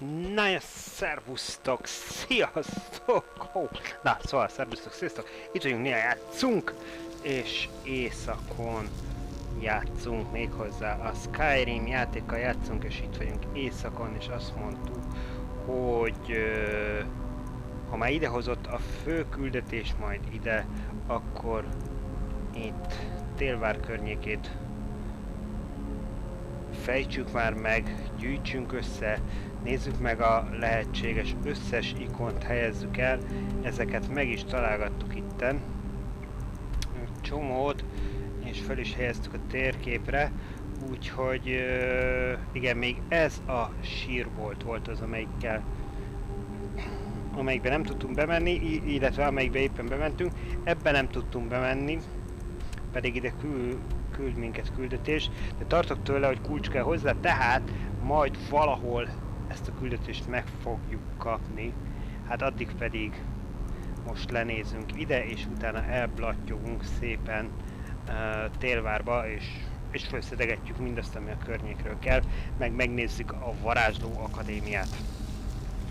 Na, ja, szervusztok, sziasztok! Oh. Na, szóval szervusztok, sziasztok! Itt vagyunk, néha játszunk, és éjszakon játszunk méghozzá. A Skyrim játékkal játszunk, és itt vagyunk éjszakon, és azt mondtuk, hogy ha már idehozott a fő küldetés majd ide, akkor itt Télvár környékét fejtsük már meg, gyűjtsünk össze, nézzük meg a lehetséges összes ikont, helyezzük el, ezeket meg is találgattuk itten, csomót, és fel is helyeztük a térképre, úgyhogy igen, még ez a sírbolt volt az, amelyikben nem tudtunk bemenni, illetve amelyikben éppen bementünk, ebben nem tudtunk bemenni, pedig ide küld minket küldetés, de tartok tőle, hogy kulcs kell hozzá, tehát majd valahol ezt a küldetést meg fogjuk kapni. Hát addig pedig most lenézünk ide, és utána elblattyogunk szépen Télvárba, és felszedegetjük mindazt, ami a környékről kell, meg megnézzük a varázsló akadémiát.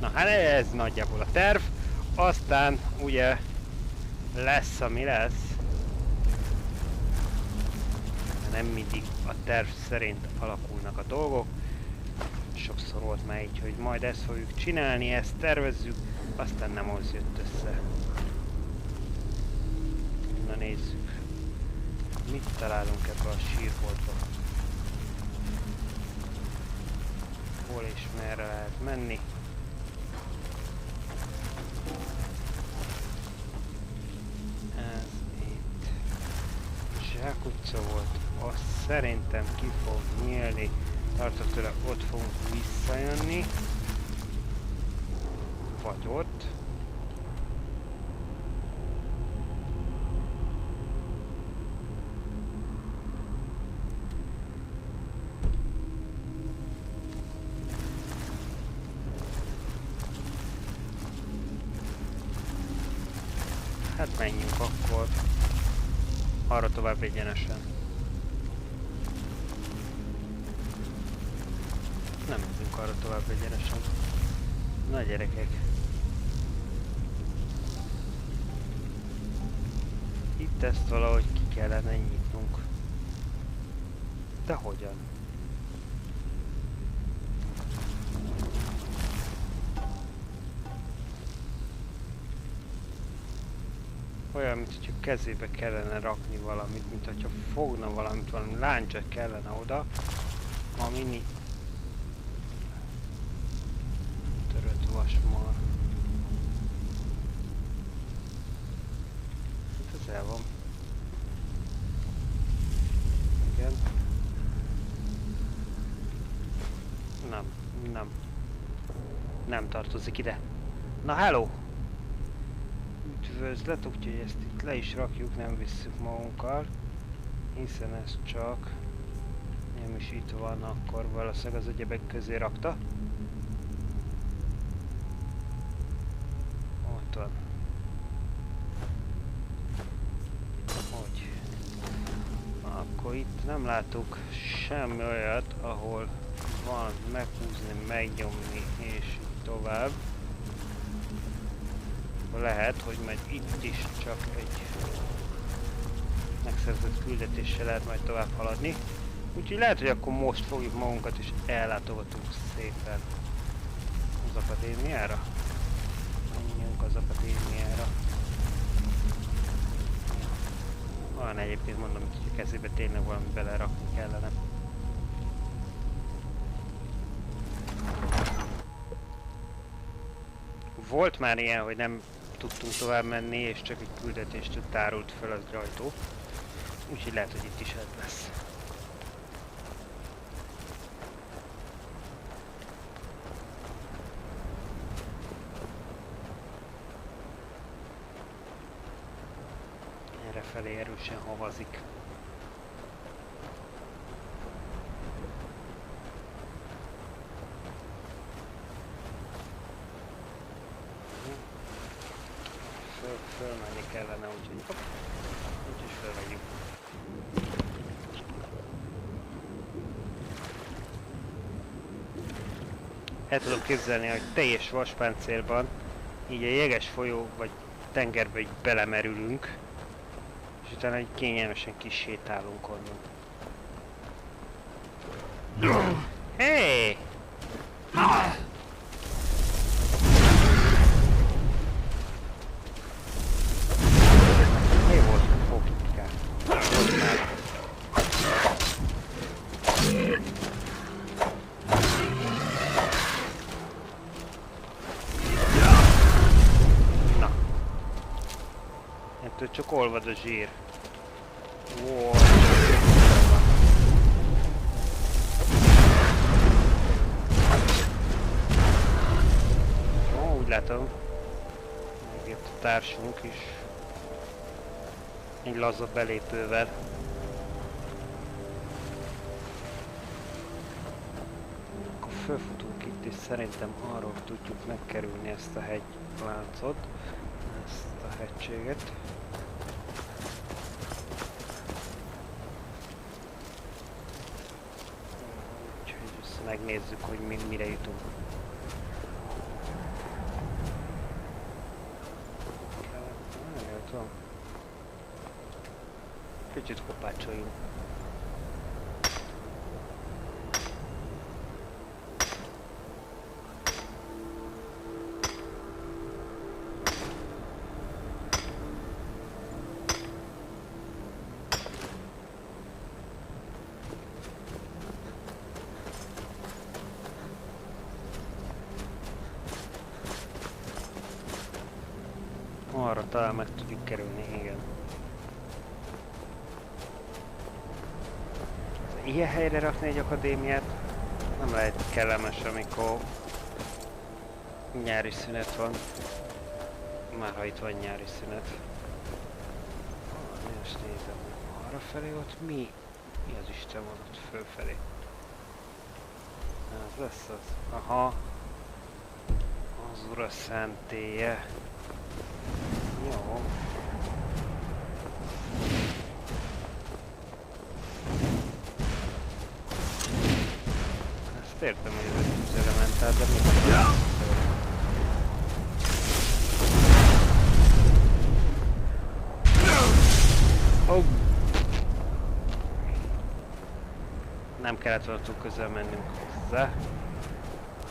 Na hát ez nagyjából a terv, aztán ugye lesz, ami lesz. Nem mindig a terv szerint alakulnak a dolgok. Sokszor volt már így, hogy majd ezt fogjuk csinálni, ezt tervezzük, aztán nem az jött össze. Na nézzük, mit találunk ebbe a sírboltba. Hol és merre lehet menni. Ez itt zsákutca volt. Azt szerintem ki fog nyílni, tartok tőle, ott fogunk visszajönni, vagy ott. Hát menjünk akkor arra tovább egyenesen. Nem megyünk arra tovább egyenesen. Na gyerekek. Itt ezt valahogy ki kellene nyitnunk. De hogyan? Olyan, mint hogyha kezébe kellene rakni valamit, mint hogyha fogna valamit, valami láncsa kellene oda, ami vasmar. Hát ez el van. Igen. Nem tartozik ide. Na hello! Üdvözlet, úgyhogy ezt itt le is rakjuk, nem visszük magunkkal. Hiszen ez csak nem is itt van, akkor valószínűleg az egyebek közé rakta. Hogy? Akkor itt nem látok semmi olyat, ahol van meghúzni, megnyomni és így tovább. Lehet, hogy majd itt is csak egy megszerzett küldetéssel lehet majd tovább haladni. Úgyhogy lehet, hogy akkor most fogjuk magunkat és ellátogatunk szépen az akadémiára. Menjünk az akadémiára. Olyan egyébként mondom, hogy a kezébe tényleg valami belerakni kellene. Volt már ilyen, hogy nem tudtunk tovább menni, és csak egy küldetést tárult fel az rajtó. Úgyhogy lehet, hogy itt is ez lesz. Errefelé erősen havazik. Fölmenni kellene, úgyhogy fölmegyünk. El tudom képzelni, hogy teljes vaspáncélban így a jeges folyó vagy tengerbe így belemerülünk, és utána egy kényelmesen kisétálunk onnan. Hey! Mi volt a fogkikát? Na. Ettől csak olvad a zsír. Wow. Úgy látom, megjött a társunk is egy laza belépővel. Akkor fölfutunk itt, és szerintem arról tudjuk megkerülni ezt a hegyláncot, ezt a hegységet. Úgyhogy ezt megnézzük, hogy mire jutunk. Kicsit kopácsoljunk. Arra talán meg tudjuk kerülni, igen. Ilyen helyre rakni egy akadémiát nem lehet kellemes, amikor nyári szünet van. Már ha itt van nyári szünet. Most nézem, arra felé ott mi az Isten van ott fölfelé? Ez lesz az. Aha. Az Ura szentélye. Jó. Ezt értem, hogy ez egy elementál, de mit van? Oh. Nem kellett volna túl közel mennünk hozzá.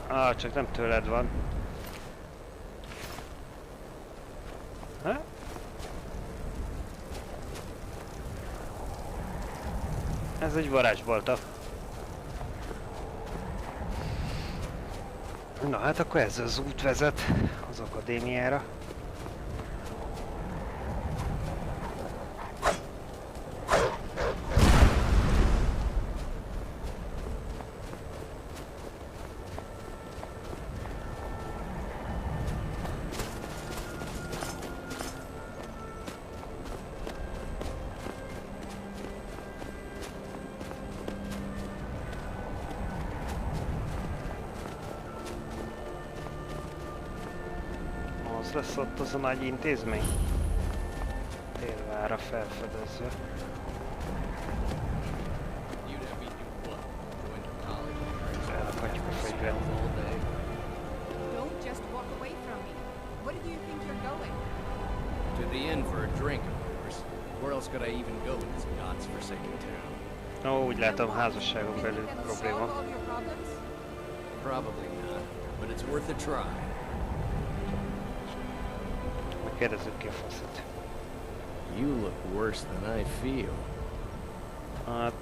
Ah, csak nem tőled van. Ha? Ez egy varázsbolta. Na hát akkor ez az út vezet az akadémiára. Lesz ott az a nagy intézmény? Télvára felfedezve. Felakadjuk a fegyvert. Don't just walk away from me. Where do you think you're going? To the inn for a drink, of course. Where else could I even go in this god's-forsaken town? Ó, úgy látom, házasságon belül probléma. Probably not, but it's worth a try. Kérdezzük ki a faszit. You look worse than I feel. Hát,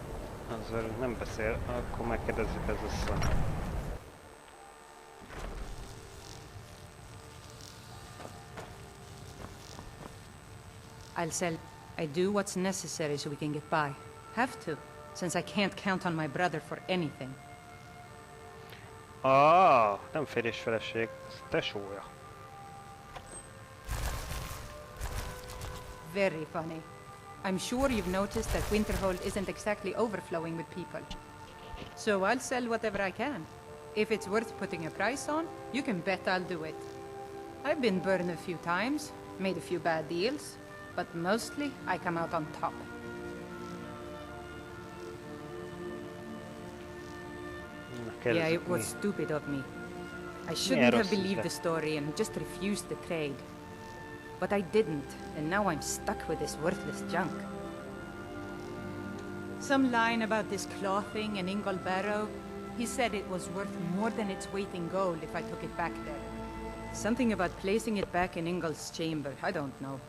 az velünk nem beszél, akkor megkérdezzük ez össze. I'll sell. I do what's necessary so we can get by. Have to, since I can't count on my brother for anything. Ah, nem férjes feleség, ez tesója. Very funny. I'm sure you've noticed that Winterhold isn't exactly overflowing with people. So I'll sell whatever I can. If it's worth putting a price on, you can bet I'll do it. I've been burned a few times, made a few bad deals, but mostly I come out on top. Yeah, it was stupid of me. I shouldn't have believed the story and just refused the trade. But I didn't, and now I'm stuck with this worthless junk. Some line about this clothing in Ingle Barrow. He said it was worth more than its weight in gold if I took it back there. Something about placing it back in Ingle's chamber, I don't know.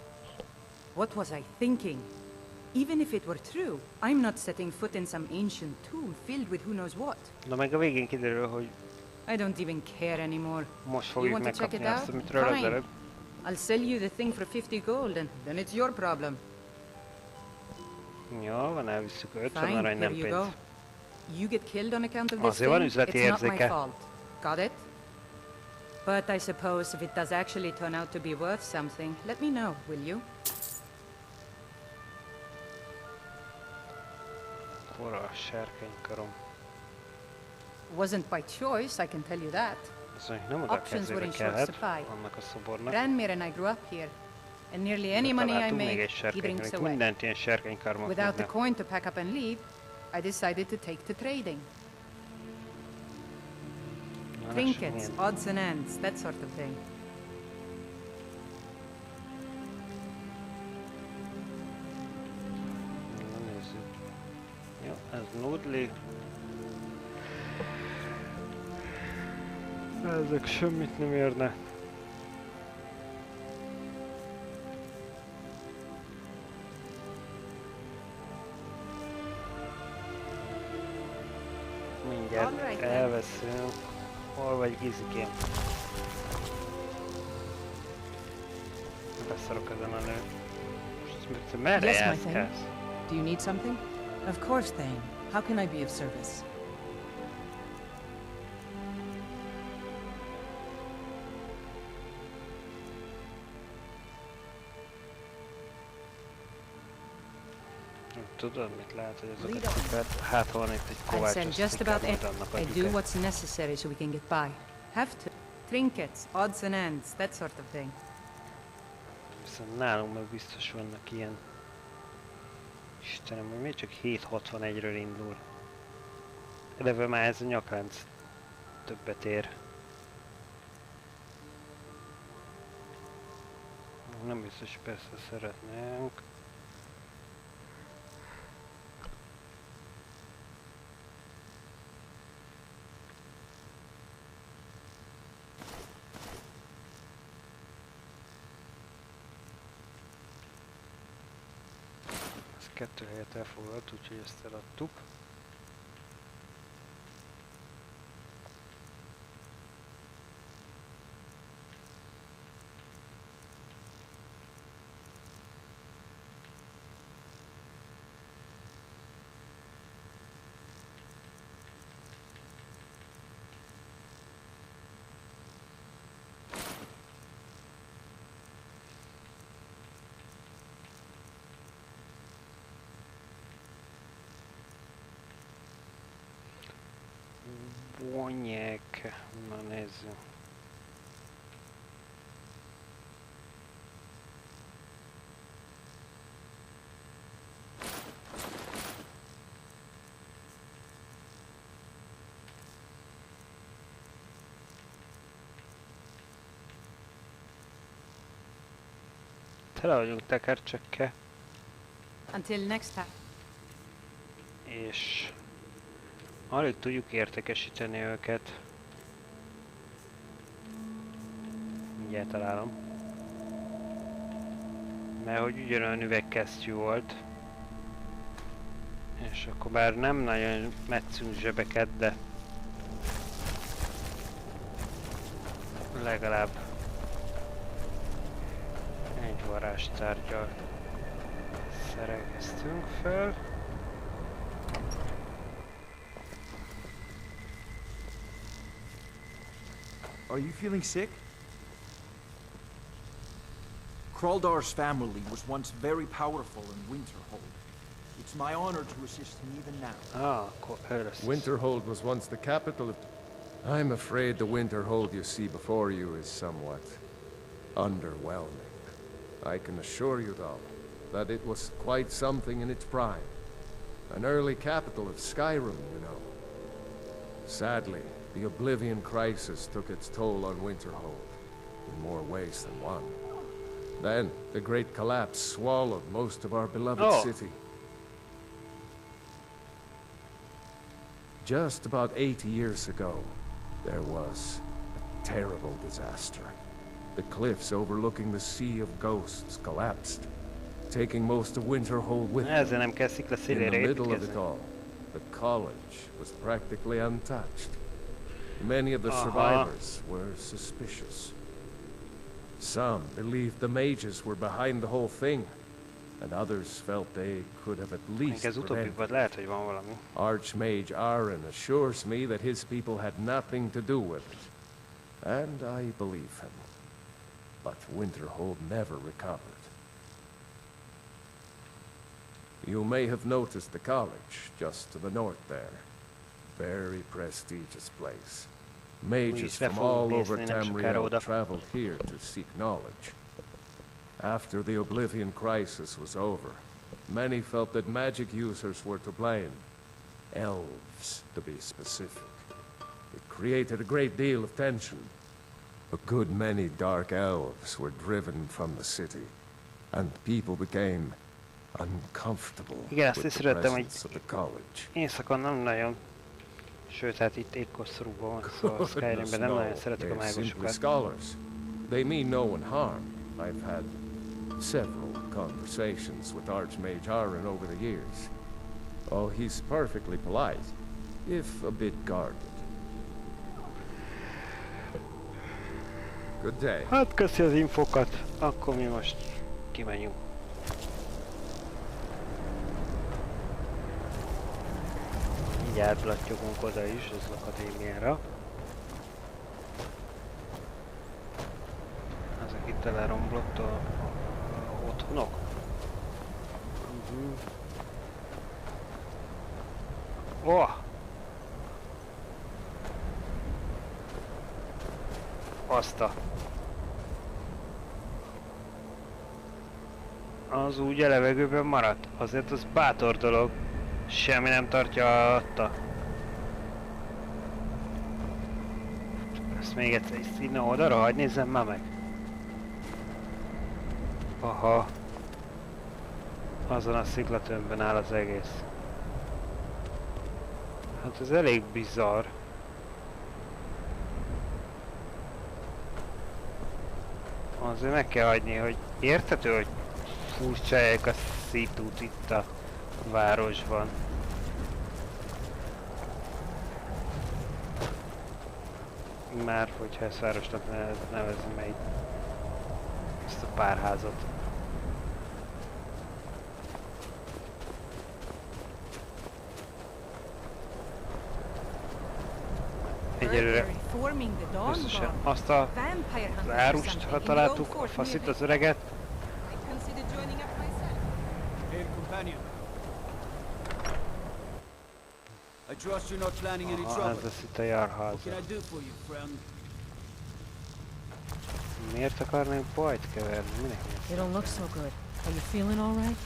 What was I thinking? Even if it were true, I'm not setting foot in some ancient tomb filled with who knows what. Na meg a végén kiderül, hogy I don't even care anymore. most You fogjuk want to check megkapni it azt, out? amitről az Fine. előbb. I'll sell you the thing for 50 gold, and then it's your problem. Jó, van, elvisszük 50 Fine, arany, here nem you pénz. go. You get killed on account of this Azért van thing, üzleti it's not my érzéke. fault. Got it? But I suppose if it does actually turn out to be worth something, let me know, will you? Hol a sárkánykarom? Wasn't by choice, I can tell you that. Ez mondjuk nem oda Options were kezébe in short kellett, supply. annak a szobornak. Grandmere and I grew up here, and nearly any De money I találtunk még make, egy he sárkányt, drinks még away. mindent ilyen sárkánykarmok Without the hívnak. coin to pack up and leave, I decided to take to trading. Na, lássuk, Trinkets, milyen. odds and ends, that sort of thing. Na, nézzük. Jó, ez nudli. Ezek semmit nem érnek. Mindjárt Alright then. elveszünk. Hol vagy, Gizikém? Beszarok ezen a nő. Most merre Yes, my jársz? thing. Do you need something? Of course, Thane. How can I be of service? Tudod, mit lehet, hogy ezek a cipet? Hát ha van itt egy I kovács, sell azt just inkább about majd it. annak I adjuk do el. what's necessary so we can get by. Have to. Trinkets, odds and ends, that sort of thing. Viszont nálunk meg biztos vannak ilyen... Istenem, hogy miért csak 761-ről indul? Eleve már ez a nyaklánc többet ér. Nem biztos, hogy persze szeretnénk. Ez 2 helyet elfoglalt, úgyhogy ezt eladtuk. Bonyek. Na nézzük. Tele vagyunk tekercsekkel, Until next time. és alig tudjuk értékesíteni őket. Mindjárt találom. Mert hogy ugyanolyan üvegkesztyű volt. És akkor bár nem nagyon metszünk zsebeket, de legalább egy varázstárggyal szereztünk föl. Are you feeling sick? Kraldar's family was once very powerful in Winterhold. It's my honor to assist him even now. Ah, akkor először. Winterhold was once the capital of... I'm afraid the Winterhold you see before you is somewhat underwhelming. I can assure you, though, that it was quite something in its prime. An early capital of Skyrim, you know. Sadly, The Oblivion Crisis took its toll on Winterhold, in more ways than one. Then, the Great Collapse swallowed most of our beloved city. Just about 80 years ago, there was a terrible disaster. The cliffs overlooking the Sea of Ghosts collapsed, taking most of Winterhold with them. Ezzel nem kell In sziklaszélére the middle of it építkezni. all, the college was practically untouched. Many of the survivors were suspicious. Some believed the mages were behind the whole thing, and others felt they could have at Még least ez prevented. utóbbiban lehet, hogy van valami. Archmage Aaron assures me that his people had nothing to do with it, and I believe him. But Winterhold never recovered. You may have noticed the college just to the north there. Very prestigious place. Mages from all over Tamriel traveled here to seek knowledge. After the Oblivion Crisis was over, many felt that magic users were to blame. Elves, to be specific. It created a great deal of tension. A good many dark elves were driven from the city, and people became uncomfortable Igen, azt with is the szerettem, hogy presence of the college. éjszakon nem nagyon, sőt, hát itt éjkoszorúban van, szóval Skyrimben nem nagyon szeretik a They're simply mágusokat. scholars. They mean no one harm. I've had several conversations with Archmage Aaron over the years. Oh, he's perfectly polite, if a bit guarded. Good day. Hát köszi az infokat, akkor mi most kimenjünk. Így átlattyogunk oda is az akadémiára. Ezek itt eleromlott a otthonok. Oh! Azta. Az úgy a levegőben maradt. Azért az bátor dolog. Semmi nem tartja adta. Ezt még egyszer is innen oldalra hagy, nézzem már meg. Aha. Azon a sziklatömbben áll az egész. Hát ez elég bizarr. Azért meg kell hagyni, hogy érthető, hogy furcsálják a szitút itt a városban. Már hogyha ezt városnak nevezem meg ezt a párházat. Egyelőre összesen azt a árust, ha találtuk, a faszit, az öreget. Hey, companion. I trust you're not planning any Aha, trouble. ez lesz itt a What járháza. can I do for you, friend? Miért akarnánk bajt keverni? Minek You don't look so good. Are you feeling all right?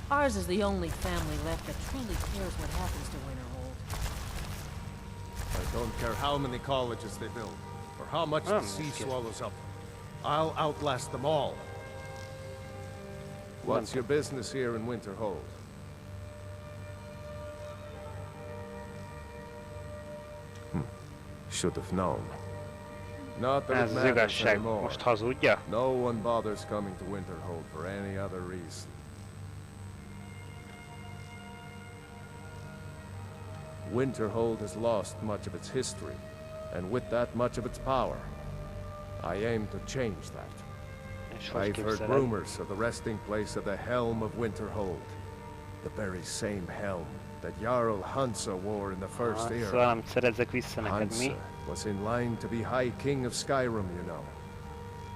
Ours is the only family left that truly cares what happens to Winterhold. I don't care how many colleges they build, or how much the sea swallows up. I'll outlast them all. What's your business here in Winterhold? Should have known. Not that Ez it az matters igazság. anymore. Most hazudja? No one bothers coming to Winterhold for any other reason. Winterhold has lost much of its history, and with that much of its power. I aim to change that. És hogy I've heard képzeled? rumors of the resting place of the Helm of Winterhold. The very same helm that Jarl Hansa wore in the first Szóval era. nem szerezzek vissza neked, mi? Hansa was in line to be High King of Skyrim, you know.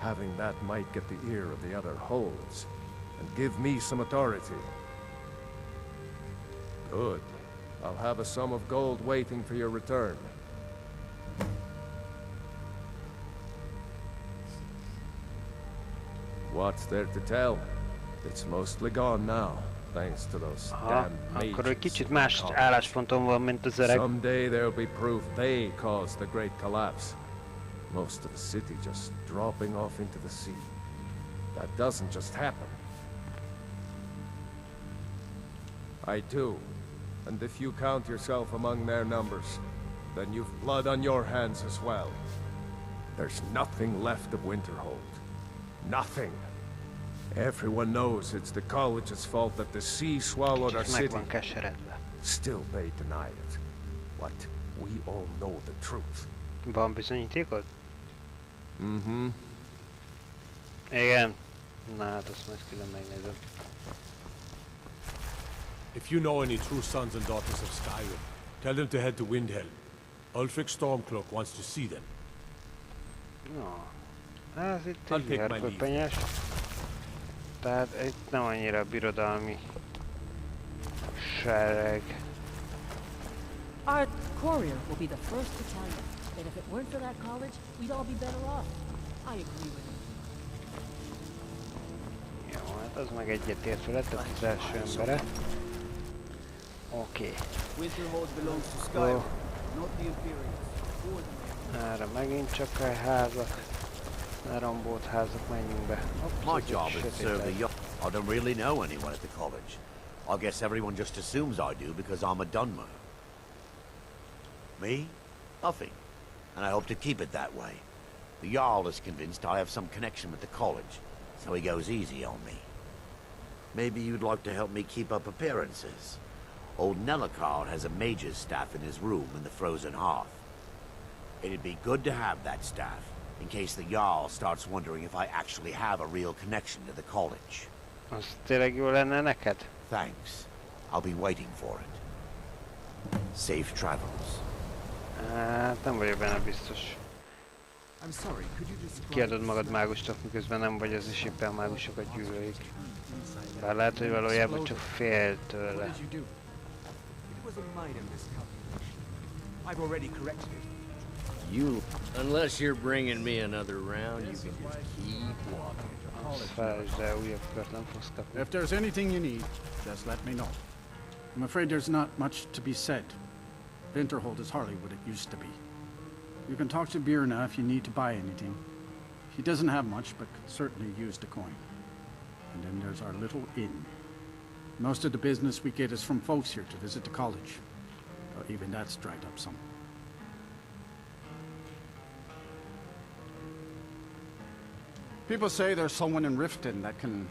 Having that might get the ear of the other holds, and give me some authority. Good. I'll have a sum of gold waiting for your return. What's there to tell? It's mostly gone now. thanks to those Aha, damn akkor egy mages kicsit in the más college. állásponton van, mint az öreg. Someday there'll be proof they caused the great collapse. Most of the city just dropping off into the sea. That doesn't just happen. I do. And if you count yourself among their numbers, then you've blood on your hands as well. There's nothing left of Winterhold. Nothing. Everyone knows it's the college's fault that the sea swallowed our Kicsit meg city. van keseredve. Still they deny it. But we all know the truth. Van bizonyítékod? Mm-hmm. Igen. Na hát azt majd külön megnézem. If you know any true sons and daughters of Skyrim, tell them to head to Windhelm. Ulfric Stormcloak wants to see them. No. Ez itt I'll egy take my leave. nyerköpenyes. Tehát itt nem annyira birodalmi sereg. Our courier will be the first to tell you that if it weren't for that college, we'd all be better off. I agree with him. Jó, hát az meg egyetért vele, tehát az első embere. Oké. Winterhold belongs to Skyrim, not the Imperials. Erre megint csak a házak. Lerombolt házak, menjünk be. My job is to serve the young. I don't really know anyone at the college. I guess everyone just assumes I do because I'm a Dunmer. Me? Nothing. And I hope to keep it that way. The Jarl is convinced I have some connection with the college, so he goes easy on me. Maybe you'd like to help me keep up appearances. Old Nellikard has a mage's staff in his room in the frozen hearth. It'd be good to have that staff, in case the Jarl starts wondering if I actually have a real connection to the college. Az tényleg jó lenne neked? Thanks. I'll be waiting for it. Safe travels. Hát nem vagyok benne biztos. I'm sorry, could you describe Kiadod magad mágusnak, miközben nem vagy, az is éppen mágusokat gyűlölik. Bár lehet, hogy valójában csak fél tőle. What did you do? It was a minor miscalculation. I've already corrected it. You, unless you're bringing me another round, you can just keep walking. Az felejtsd el, újabb kört nem fogsz kapni. If there's anything you need, just let me know. I'm afraid there's not much to be said. Winterhold is hardly what it used to be. You can talk to Birna if you need to buy anything. He doesn't have much, but could certainly use the coin. And then there's our little inn. Most of the business we get is from folks here to visit the college. But even that's dried up some. People say there's someone in Riften that can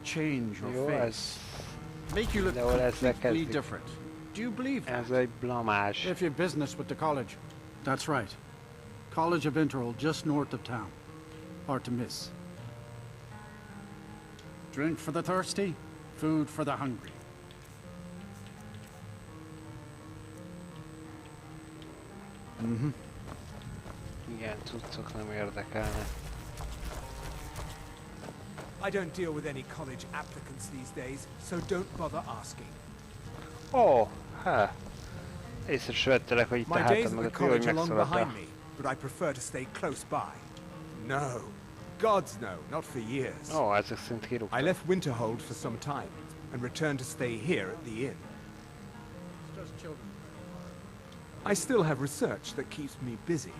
change your Jó, face. Make you look de hol ezzel completely kezdik? different. Do you believe that? Ez egy blamás. If you've business with the college. That's right. College of Winterhold, just north of town. Hard to miss. Drink for the thirsty, food for the hungry. Igen, cuccok nem érdekelnek. I don't deal with any college applicants these days, so don't bother asking. Ó, hát. Észre se vettelek, hogy itt a My days hátam at the mögött jó, hogy college are long megszólaltál. behind me, but I prefer to stay close by. No. Gods no, not for years. Ó, ezek szerint I kirúgtak. left Winterhold for some time, and returned to stay here at the inn. I still have research that keeps me busy,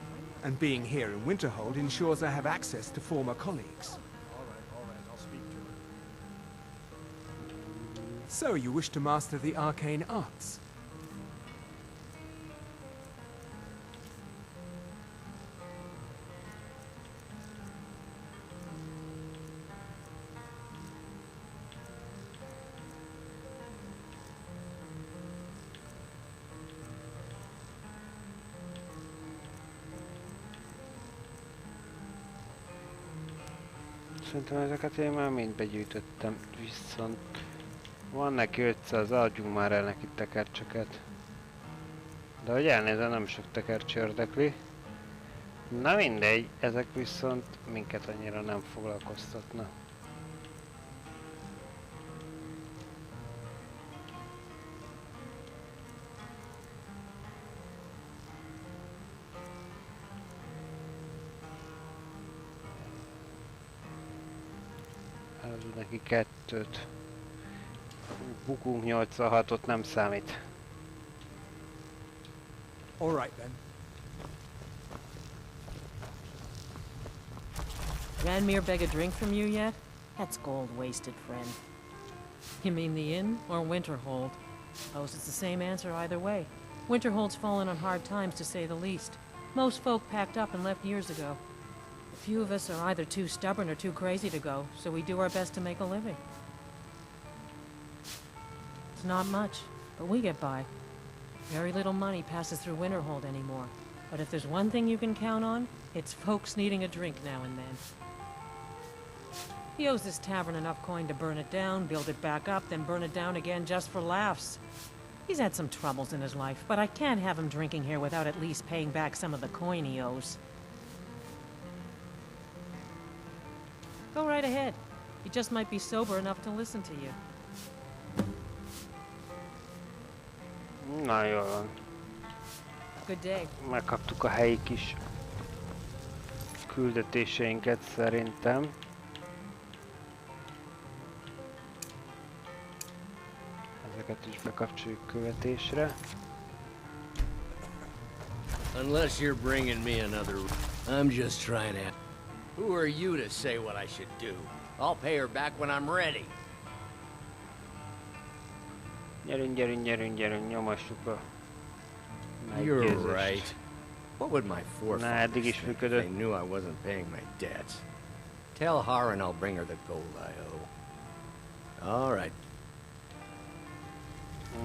and being here in Winterhold ensures I have access to former colleagues. All right, I'll speak to her. So you wish to master the arcane arts? Szerintem ezeket én már mind begyűjtöttem, viszont van neki 500, adjunk már el neki tekercseket. De hogy elnézem, nem sok tekercs érdekli. Na mindegy, ezek viszont minket annyira nem foglalkoztatna. Adunk neki kettőt. Bukunk 86-ot, nem számít. All right then. Ranmir beg a drink from you yet? That's gold wasted, friend. You mean the inn or Winterhold? Suppose it's the same answer either way. Winterhold's fallen on hard times, to say the least. Most folk packed up and left years ago. A few of us are either too stubborn or too crazy to go, so we do our best to make a living. It's not much, but we get by. Very little money passes through Winterhold anymore. But if there's one thing you can count on, it's folks needing a drink now and then. He owes this tavern enough coin to burn it down, build it back up, then burn it down again just for laughs. He's had some troubles in his life, but I can't have him drinking here without at least paying back some of the coin he owes. Go right ahead. He just might be sober enough to listen to you. Na jól van. Good day. Megkaptuk a helyi kis küldetéseinket szerintem. Ezeket is bekapcsoljuk követésre. Unless you're bringing me another... I'm just trying to... Who are you to say what I should do? I'll pay her back when I'm ready. Gyerünk, gyerünk, gyerünk, gyerünk, nyomassuk a You're right. What would my forefathers eddig is think if működött. they knew I wasn't paying my debts? Tell her and I'll bring her the gold I owe. All right.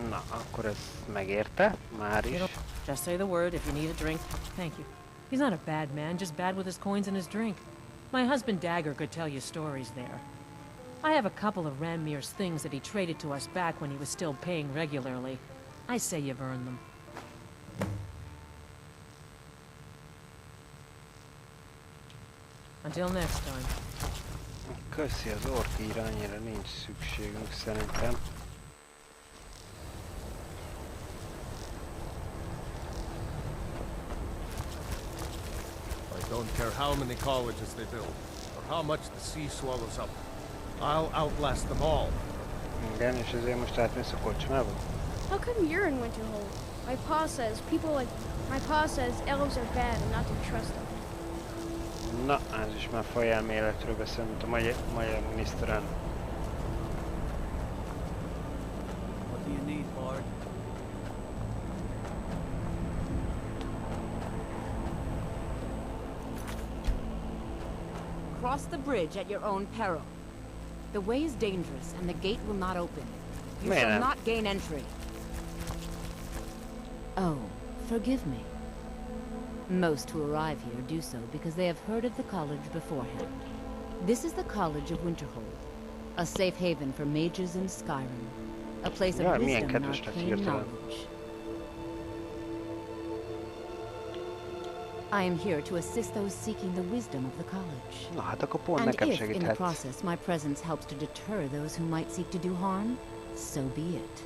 Na, akkor ez megérte, már is. Just say the word if you need a drink. Thank you. He's not a bad man, just bad with his coins and his drink. My husband Dagger could tell you stories there. I have a couple of Ranmir's things that he traded to us back when he was still paying regularly. I say you've earned them. Until next time. Köszi, az orkíra, annyira nincs szükségünk szerintem. I don't care how many colleges they build, or how much the sea swallows up. I'll outlast them all. Igen, és ezért most átmész a kocsmába? How come you're in Winterhold? My pa says elves are bad and not to trust them. Na, ez is már fajelméletről beszél, mint a magyar miniszterelnök. What do you need, Bard? Cross the bridge at your own peril. The way is dangerous and the gate will not open. You shall not gain entry. Oh, forgive me. Most who arrive here do so because they have heard of the college beforehand. This is the College of Winterhold, a safe haven for mages in Skyrim, a place of wisdom and arcane knowledge. I am here to assist those seeking the wisdom of the college. Na, hát akkor pont And nekem if, in the segíthetsz. process, my presence helps to deter those who might seek to do harm, so be it.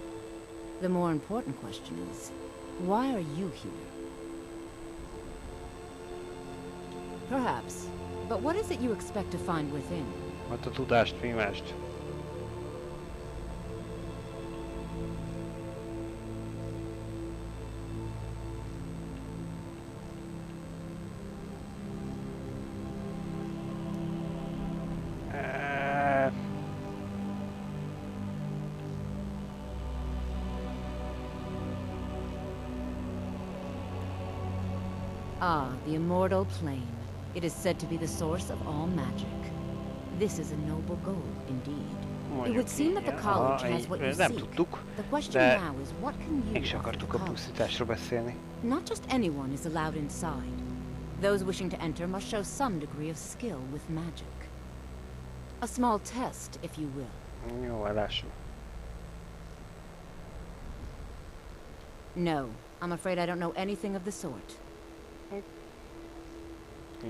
The more important question is, why are you here? Perhaps, but what is it you expect to find within? Hát a tudást, mi mást? Ah, the immortal plane. It is said to be the source of all magic. This is a noble goal, indeed. It would seem that the college has what you seek. The question now is, what can you offer the college? Not just anyone is allowed inside. Those wishing to enter must show some degree of skill with magic. A small test, if you will. Jó, lássuk. No, I'm afraid I don't know anything of the sort.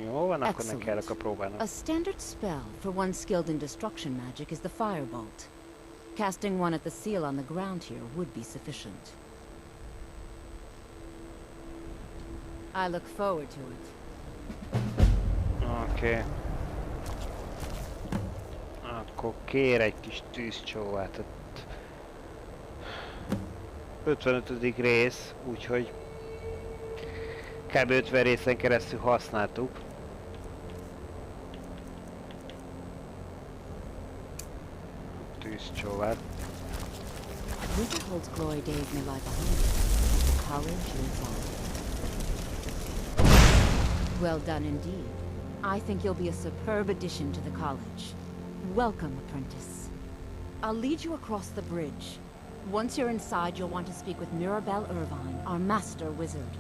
Jó van, akkor ne kellek a próbálnak. A standard spell for one skilled in destruction magic is the firebolt. Casting one at the seal on the ground here would be sufficient. I look forward to it. Oké. Akkor kér egy kis tűzcsóvát. 55. rész, úgyhogy kb. 50 részen keresztül használtuk. Tűzcsóvát. Winterhold's glory days may lie behind us, but the college lives on. Well done indeed. I think you'll be a superb addition to the college. Welcome, apprentice. I'll lead you across the bridge. Once you're inside, you'll want to speak with Mirabelle Irvine, our master wizard.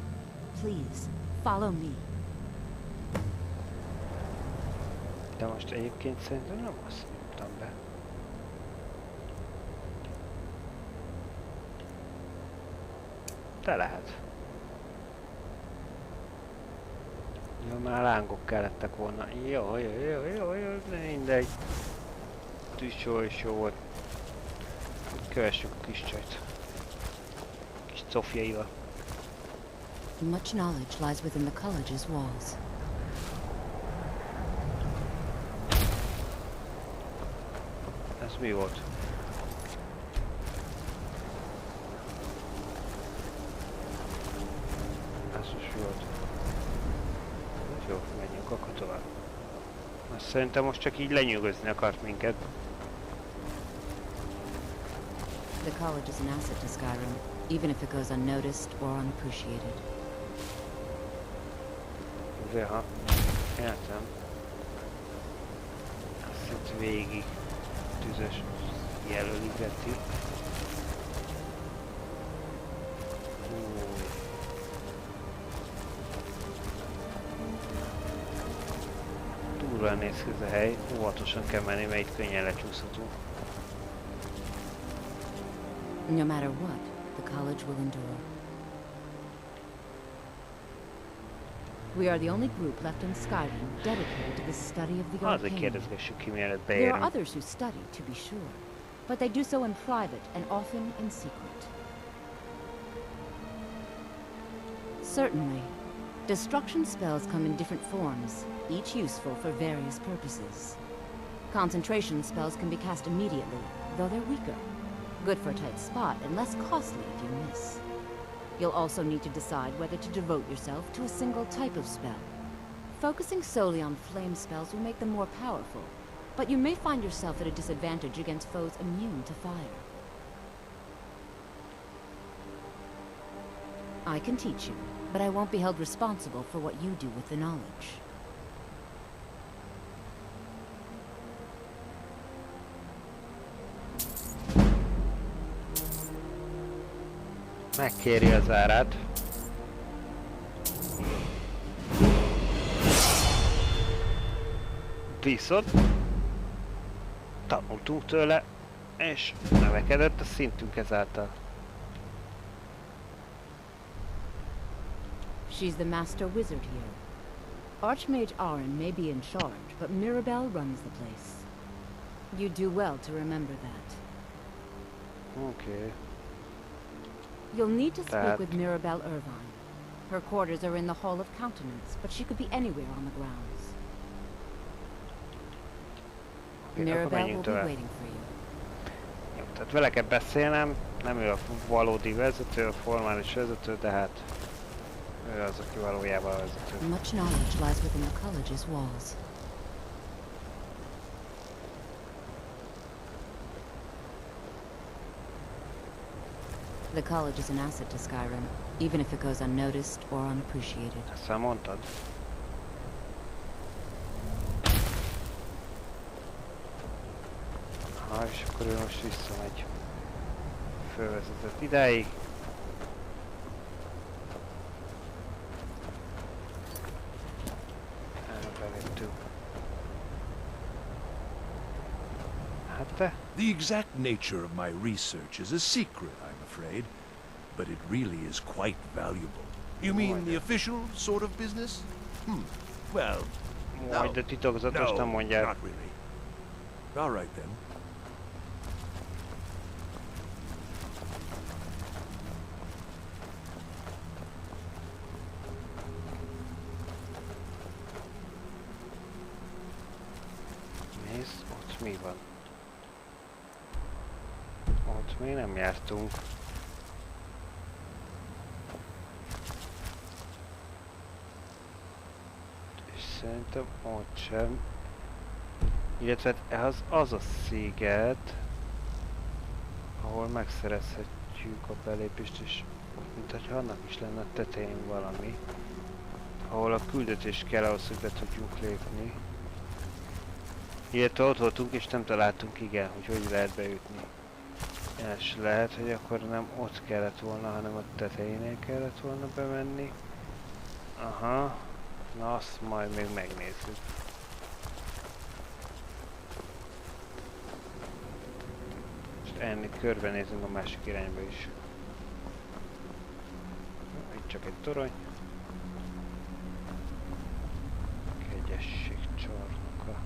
Please, follow me. De most egyébként szerintem nem azt nyomtam be. De lehet. Jó, már lángok kellettek volna. Jó, de mindegy. Tűzsó is jó volt. Kövessük a kis csajt. Kis cofjaival. Much knowledge lies within the college's walls. Ez mi volt? Ez most mi volt? Jó, menjünk akkor tovább. Azt szerintem most csak így lenyűgözni akart minket. The college is an asset to Skyrim, even if it goes unnoticed or unappreciated. Aha, értem. Azt itt végig tüzes jelölgeti. Durván néz ki ez a hely, óvatosan kell menni, mert itt könnyen lecsúszhatunk. No matter what, the college will endure. We are the only group left in Skyrim dedicated to the study of the arcane. There are others who study, to be sure, but they do so in private and often in secret. Certainly. Destruction spells come in different forms, each useful for various purposes. Concentration spells can be cast immediately, though they're weaker. Good for a tight spot and less costly if you miss. You'll also need to decide whether to devote yourself to a single type of spell. Focusing solely on flame spells will make them more powerful, but you may find yourself at a disadvantage against foes immune to fire. I can teach you, but I won't be held responsible for what you do with the knowledge. Megkéri az árát. Viszont tanultunk tőle, és növekedett a szintünk ezáltal. She's the master wizard here. Archmage Aaron may be in charge, but Mirabelle runs the place. You do well to remember that. Okay. You'll need to speak with Mirabelle Irvine. Her quarters are in the Hall of Countenance, but she could be anywhere on the grounds. Mirabelle will be waiting for you. Jó, tehát vele kell beszélnem, nem ő a valódi vezető, a formális vezető, de hát ő az, aki valójában a vezető. Much knowledge lies within the college's walls. The college is an asset to Skyrim, even if it goes unnoticed or unappreciated. Ezt már mondtad. Ha, és akkor ő most visszamegy. Fölvezetett idáig. Bevettük. Hát te? The exact nature of my research is a secret, I'm afraid. But it really is quite valuable. You mean the official sort of business? Well, Majd de titokzatos nem mondják. Not really. All right then. Nézd, ott mi van? Ott még nem jártunk. szerintem ott sem. Illetve az a sziget, ahol megszerezhetjük a belépést, és mint hogyha annak is lenne a tetején valami, ahol a küldetés kell ahhoz, hogy be tudjunk lépni. Illetve ott voltunk és nem találtunk, igen, hogy lehet bejutni. És lehet, hogy akkor nem ott kellett volna, hanem a tetejénél kellett volna bemenni. Aha, na azt majd még megnézzük. És ennél körbenézünk a másik irányba is. Itt csak egy torony. Kegyesség csarnoka.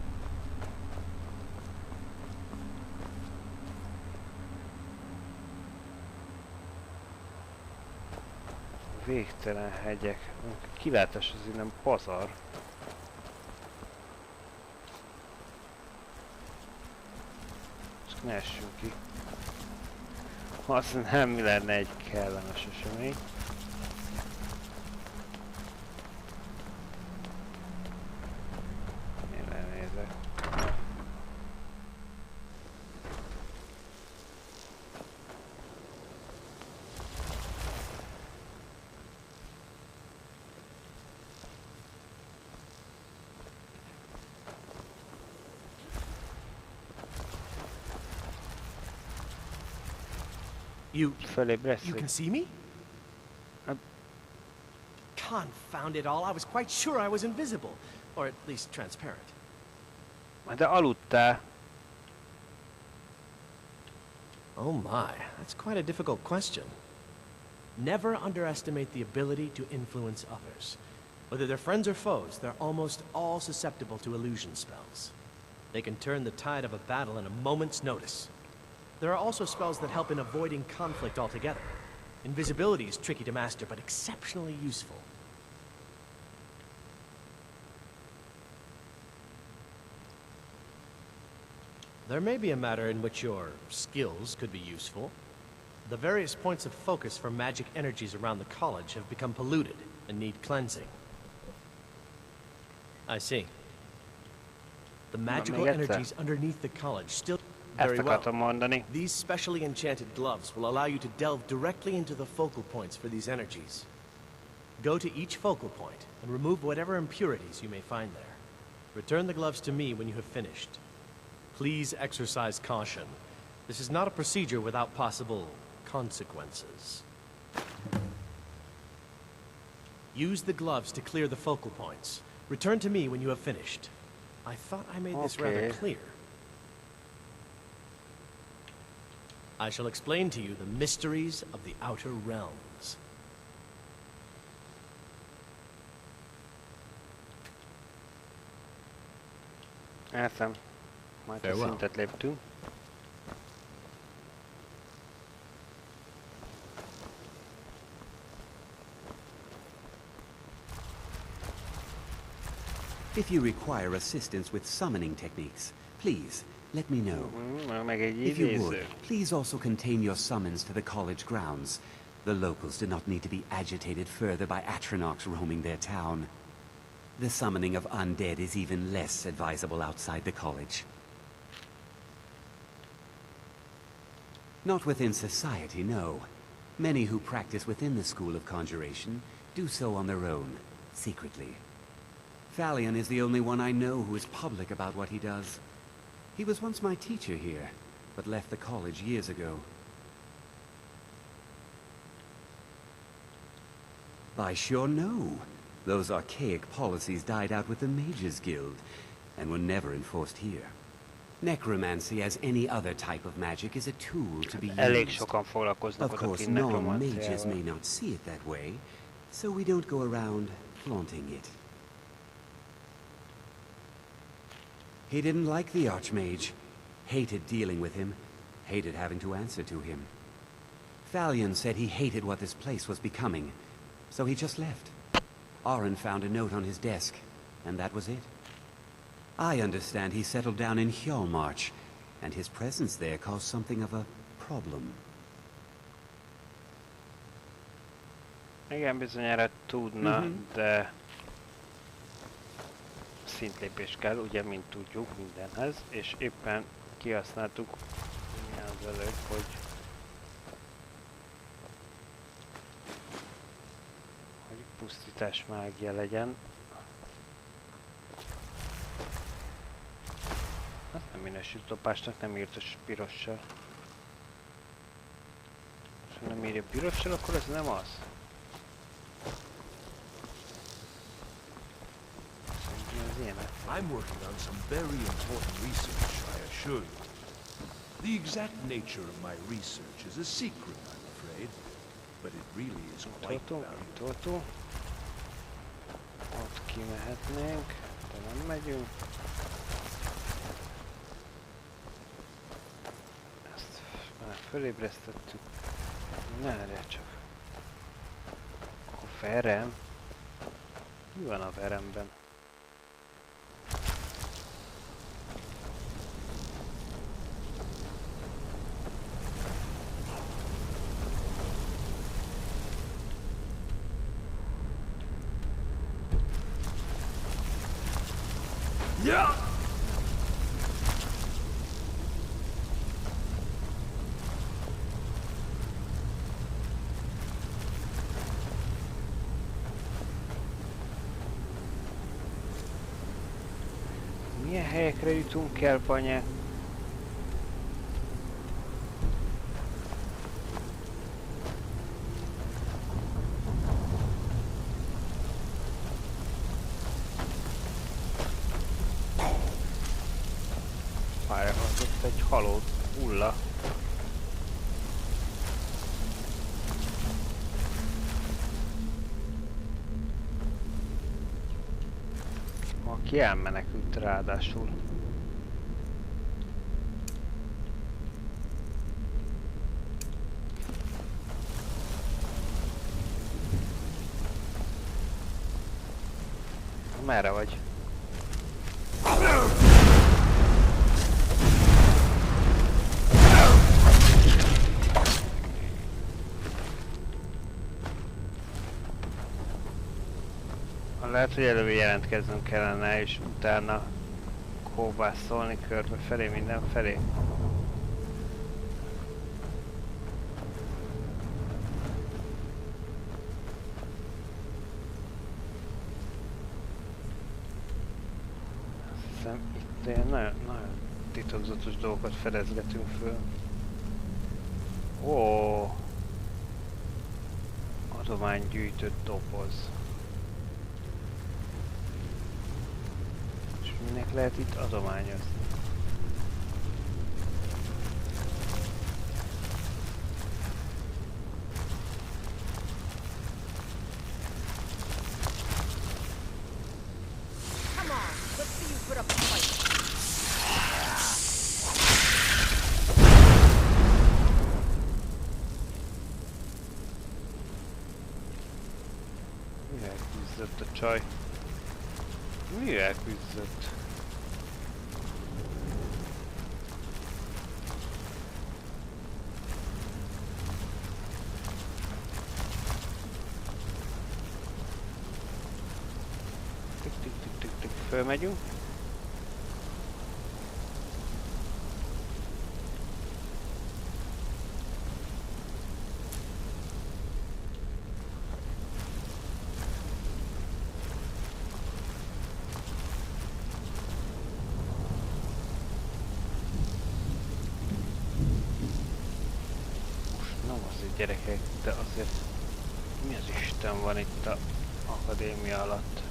Végtelen hegyek. A kilátás az innen pazar. Csak ne essünk ki. Az nem lenne egy kellemes esemény. Én lenézek. You can see me? Confound it all, I was quite sure I was invisible. Or at least transparent. De aludtál. Oh my, that's quite a difficult question. Never underestimate the ability to influence others. Whether they're friends or foes, they're almost all susceptible to illusion spells. They can turn the tide of a battle in a moment's notice. There are also spells that help in avoiding conflict altogether. Invisibility is tricky to master, but exceptionally useful. There may be a matter in which your skills could be useful. The various points of focus for magic energies around the college have become polluted and need cleansing. I see. The magical energies underneath the college still... Very well. These specially enchanted gloves will allow you to delve directly into the focal points for these energies. Go to each focal point and remove whatever impurities you may find there. Return the gloves to me when you have finished. Please exercise caution. This is not a procedure without possible consequences. Use the gloves to clear the focal points. Return to me when you have finished. I thought I made this rather clear. I shall explain to you the mysteries of the Outer Realms. Értem. Majd a szintet léptünk. If you require assistance with summoning techniques, please let me know. If you would, please also contain your summons to the college grounds. The locals do not need to be agitated further by Atronachs roaming their town. The summoning of undead is even less advisable outside the college. Not within society, no. Many who practice within the School of Conjuration do so on their own, secretly. Thalion is the only one I know who is public about what he does. He was once my teacher here, but left the college years ago. I sure know. Those archaic policies died out with the Mages Guild, and were never enforced here. Necromancy, as any other type of magic, is a tool to be used. Of course, non-mages may not see it that way, so we don't go around flaunting it. He didn't like the Archmage, hated dealing with him, hated having to answer to him. Thalion said he hated what this place was becoming, so he just left. Aron found a note on his desk, and that was it. I understand he settled down in Hjalmarch, and his presence there caused something of a problem. Igen, bizonyára tudna, de... szintlépés kell, ugye, mint tudjuk mindenhez, és éppen kihasználtuk az előbb, hogy pusztítás mágia legyen. Hát nem minősült lopásnak, nem írt a pirossal. És ha nem írja pirossal, akkor ez nem az. I'm working on some very important research, I assure you. The exact nature of my research is a secret, I'm afraid, but it really is quite valuable. Ott kimehetnénk, de nem megyünk. Ezt már fölébresztettük. Ne erre csak. A verem? Mi van a veremben? Yeah! Milyen helyekre jutunk el, banyák? Pályázott egy halott hulla. Aki elmenekült ráadásul. Merre vagy? Lehet, hogy előbb jelentkeznünk kellene, és utána kóbászolni körbe felé, mindenfelé. Azt hiszem, itt ilyen nagyon titokzatos dolgokat fedezgetünk föl. Ó! Adománygyűjtött doboz. Minek lehet itt adományozni? Come on, let's see you put up a fight. Mivel küzdött a csaj? Mivel küzdött? Fölmegyünk. Most nem azért gyerekek, de azért mi az Isten van itt a Akadémia alatt?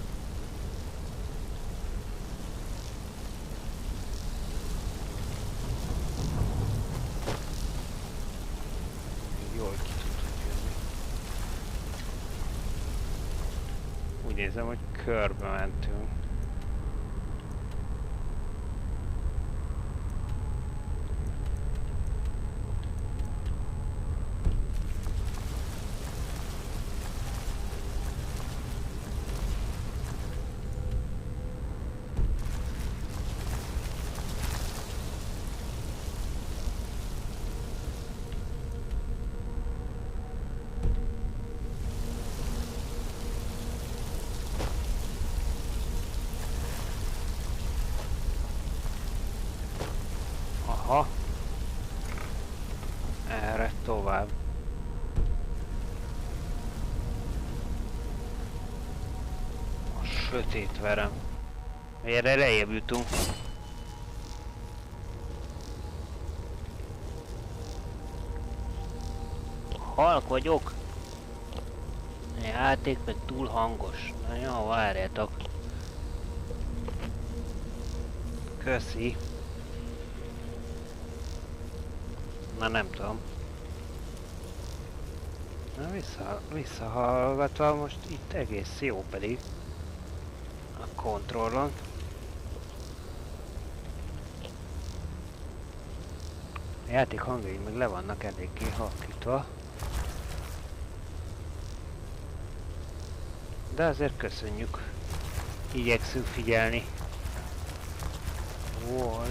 Úgy nézem, hogy körbe mentünk. Aha. Erre tovább. A sötét verem. Erre lejjebb jutunk. Halk vagyok. A játék meg túl hangos. Na jó, várjátok. Köszi. Na nem tudom. Na visszahallgatva most itt egész jó pedig. A kontrollon. A játék hangjai meg le vannak eléggé halkítva. De azért köszönjük. Igyekszünk figyelni. Wow.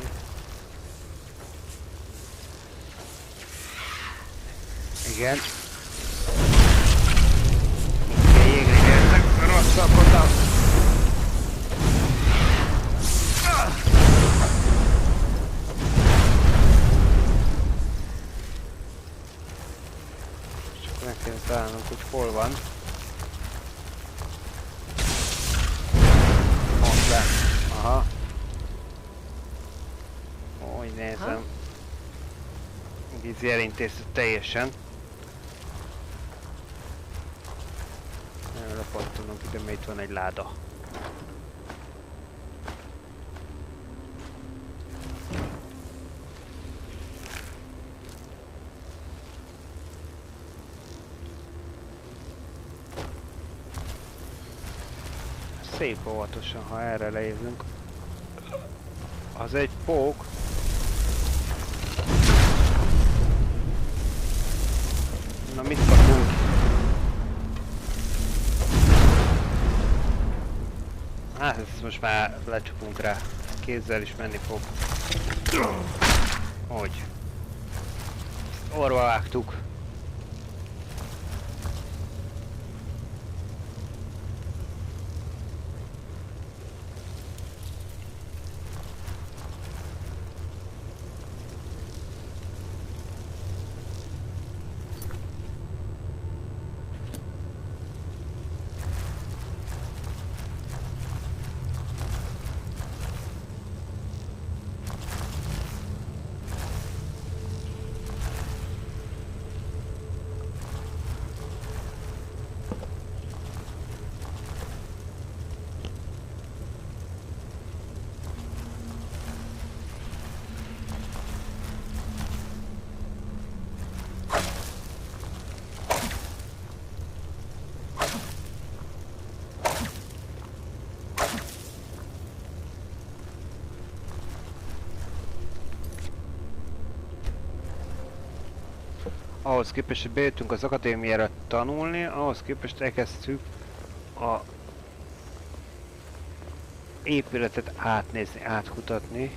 Igen. Mindjárt jégre értek, rosszakodtam. Csak meg kell találnunk, hogy hol van. Mondd le. Aha. Úgy nézem. Vízi elintéztük teljesen. Lepattanunk ide, mert itt van egy láda. Szép óvatosan, ha erre lejövünk. Az egy pók. Na mit kapunk? Hát ezt most már lecsapunk rá. Kézzel is menni fog. Hogy? Ezt orva vágtuk. Ahhoz képest, hogy bejöttünk az akadémiára tanulni, ahhoz képest elkezdtük a épületet átnézni, átkutatni.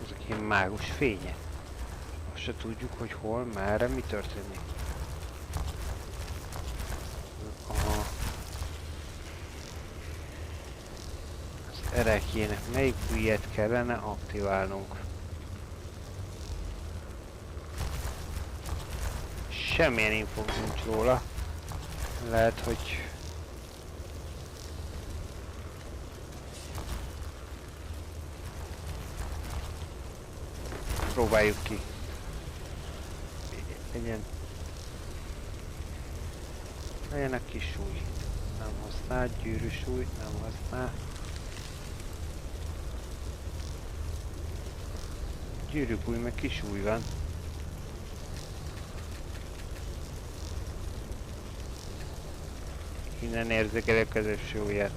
Ezek ilyen mágus fénye. Azt se tudjuk, hogy hol, merre, mi történik. Erekjének melyik újját kellene aktiválnunk? Semmilyen infónk nincs róla. Lehet, hogy... próbáljuk ki. Legyen a kis súly. Nem használ, gyűrűsúly, nem használ. Gyűrűbúj, meg kis új van. Innen érzékelek a középső ujját.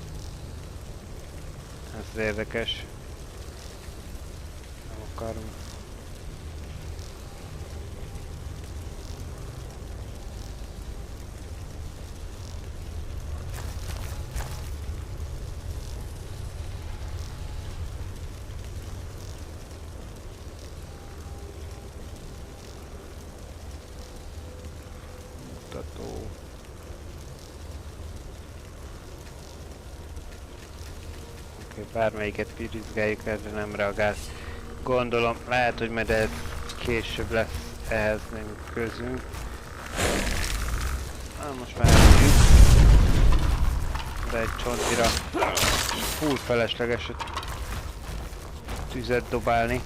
Ez érdekes. Nem akarom. Bármelyiket pirizgáljuk, erre nem reagál. Gondolom, lehet, hogy majd ez később lesz ehhez nem közünk. Most már elmondjuk. De egy csontira full felesleges tüzet dobálni.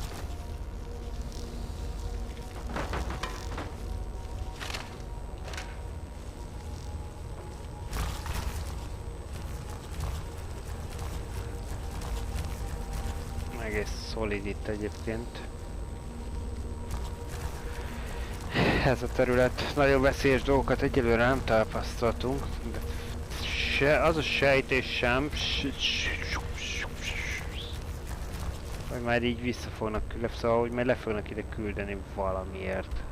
Egész szolid itt egyébként. Ez a terület. Nagyon veszélyes dolgokat egyelőre nem tapasztaltunk. Az a sejtés sem, hogy már így vissza fognak küldeni, szóval hogy majd le fognak ide küldeni valamiért.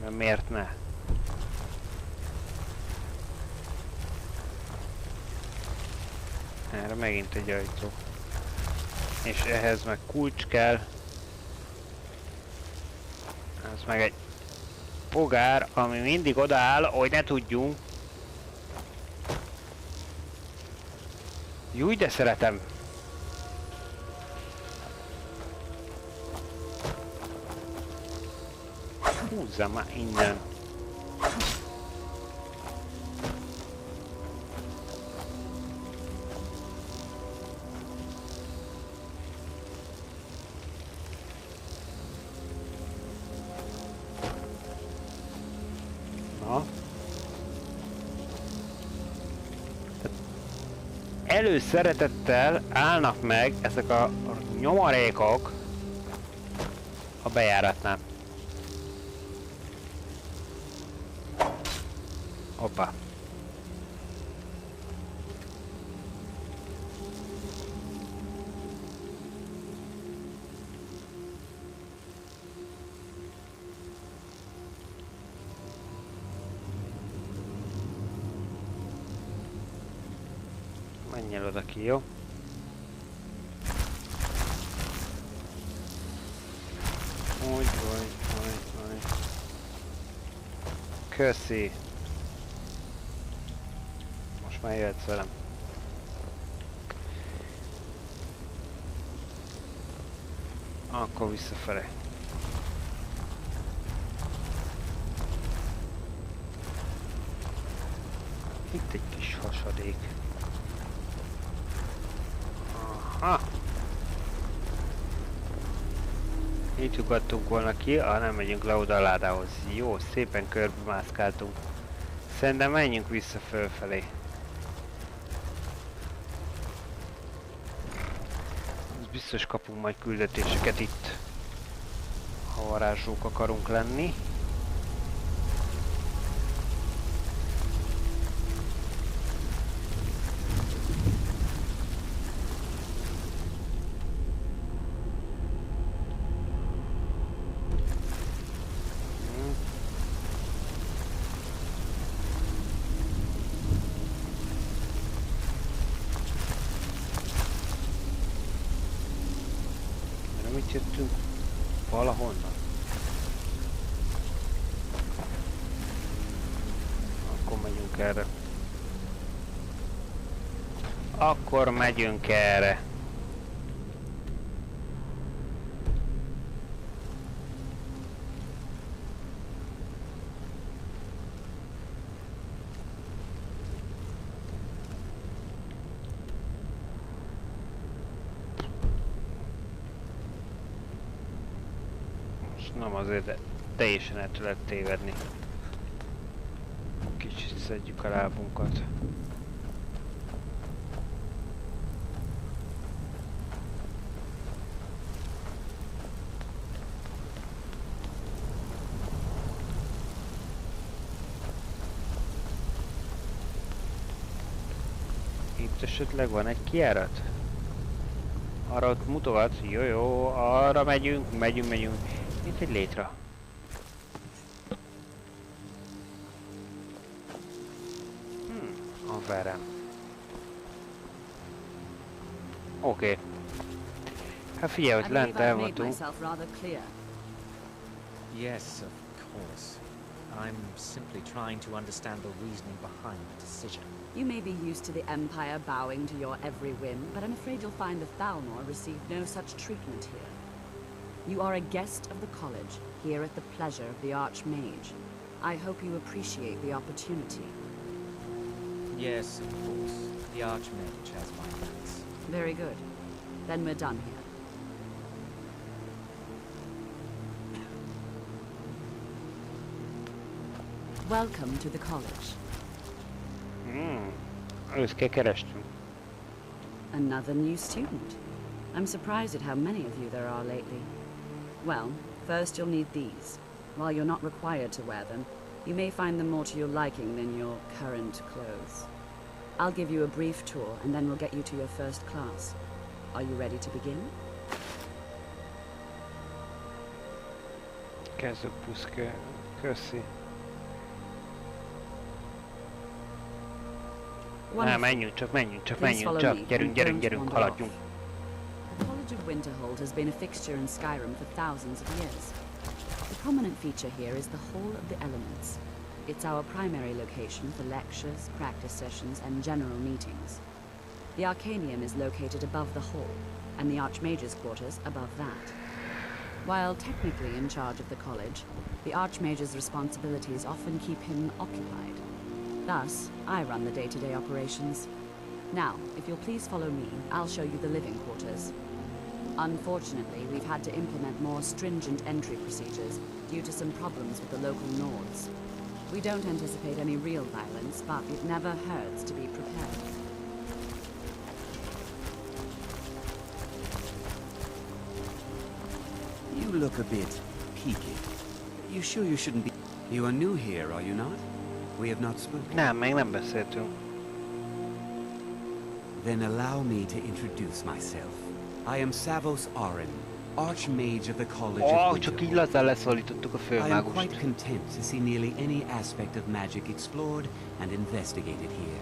Mert miért ne? Erre megint egy ajtó. És ehhez meg kulcs kell. Ez meg egy fogár, ami mindig odaáll, hogy ne tudjunk. Júj, de szeretem! Húzzam már innen! Előszeretettel állnak meg ezek a nyomarékok a bejáratnál. Hoppá. Menjél oda ki, jó? Úgy. Köszi. Most már jöhetsz velem. Akkor visszafele. Itt egy kis hasadék. Aha! Így ugattunk volna ki, nem megyünk le oda a ládához. Jó, szépen körbe mászkáltunk. Szerintem menjünk vissza fölfelé. Biztos kapunk majd küldetéseket itt, ha varázslók akarunk lenni. Jöttünk valahonnan. Akkor megyünk erre. Akkor megyünk erre. Nem azért, de teljesen el lehet tévedni. Kicsit szedjük a lábunkat. Itt esetleg van egy kijárat? Arra ott mutogat? Jó, arra megyünk. Itt egy létra. A verem. Oké. Hát figyelj, hogy lent elmondtunk. Yes, of course. I'm simply trying to understand the reasoning behind the decision. You may be used to the Empire bowing to your every whim, but I'm afraid you'll find the Thalmor received no such treatment here. You are a guest of the college, here at the pleasure of the Archmage. I hope you appreciate the opportunity. Yes, of course. The Archmage has my thanks. Very good. Then we're done here. Welcome to the college. Another new student. I'm surprised at how many of you there are lately. Well, first you'll need these. While you're not required to wear them, you may find them more to your liking than your current clothes. I'll give you a brief tour, and then we'll get you to your first class. Are you ready to begin? Kezdőpuszke, köszi. Menjünk csak, gyerünk, haladjunk. The College of Winterhold has been a fixture in Skyrim for thousands of years. The prominent feature here is the Hall of the Elements. It's our primary location for lectures, practice sessions, and general meetings. The Arcanium is located above the hall, and the Archmage's quarters above that. While technically in charge of the college, the Archmage's responsibilities often keep him occupied. Thus, I run the day-to-day operations. Now, if you'll please follow me, I'll show you the living quarters. Unfortunately, we've had to implement more stringent entry procedures due to some problems with the local Nords. We don't anticipate any real violence, but it never hurts to be prepared. You look a bit peaky. You sure you shouldn't be... You are new here, are you not? We have not spoken. Nem, még nem beszéltünk. Then allow me to introduce myself. I am Savos Arin, Archmage of the College of csak így lazzán leszólítottuk a I am főmágust. quite content to see nearly any aspect of magic explored and investigated here.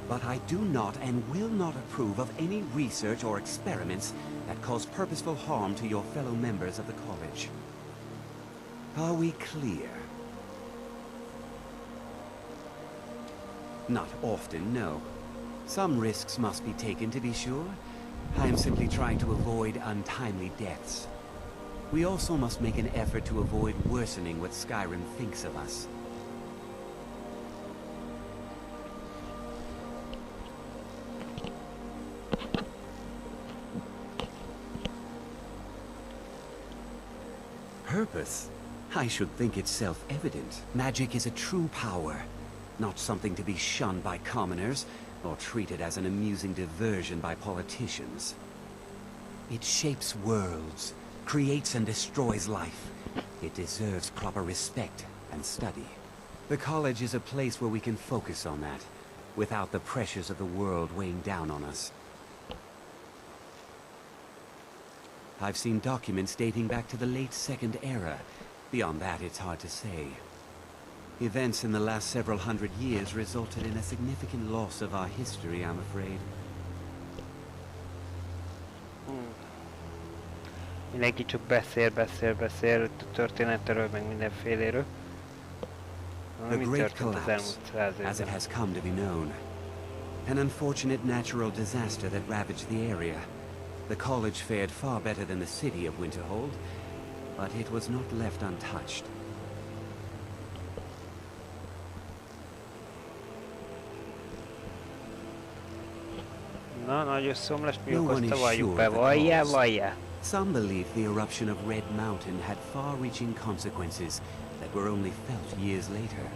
But I do not and will not approve of any research or experiments that cause purposeful harm to your fellow members of the college. Are we clear? Not often, no. Some risks must be taken, to be sure. I am simply trying to avoid untimely deaths. We also must make an effort to avoid worsening what Skyrim thinks of us. Purpose? I should think it's self-evident. Magic is a true power. Not something to be shunned by commoners, or treated as an amusing diversion by politicians. It shapes worlds, creates and destroys life. It deserves proper respect and study. The college is a place where we can focus on that, without the pressures of the world weighing down on us. I've seen documents dating back to the late Second Era. Beyond that, it's hard to say. Events in the last several hundred years resulted in a significant loss of our history, I'm afraid. Mindenki csak beszél a történetről, meg mindenféléről. The Great Collapse, as it has come to be known. An unfortunate natural disaster that ravaged the area. The college fared far better than the city of Winterhold, but it was not left untouched. Na, nagy összeomlást mi okozta, valljuk be, valljál. Some believe the eruption of Red Mountain had far-reaching consequences that were only felt years later.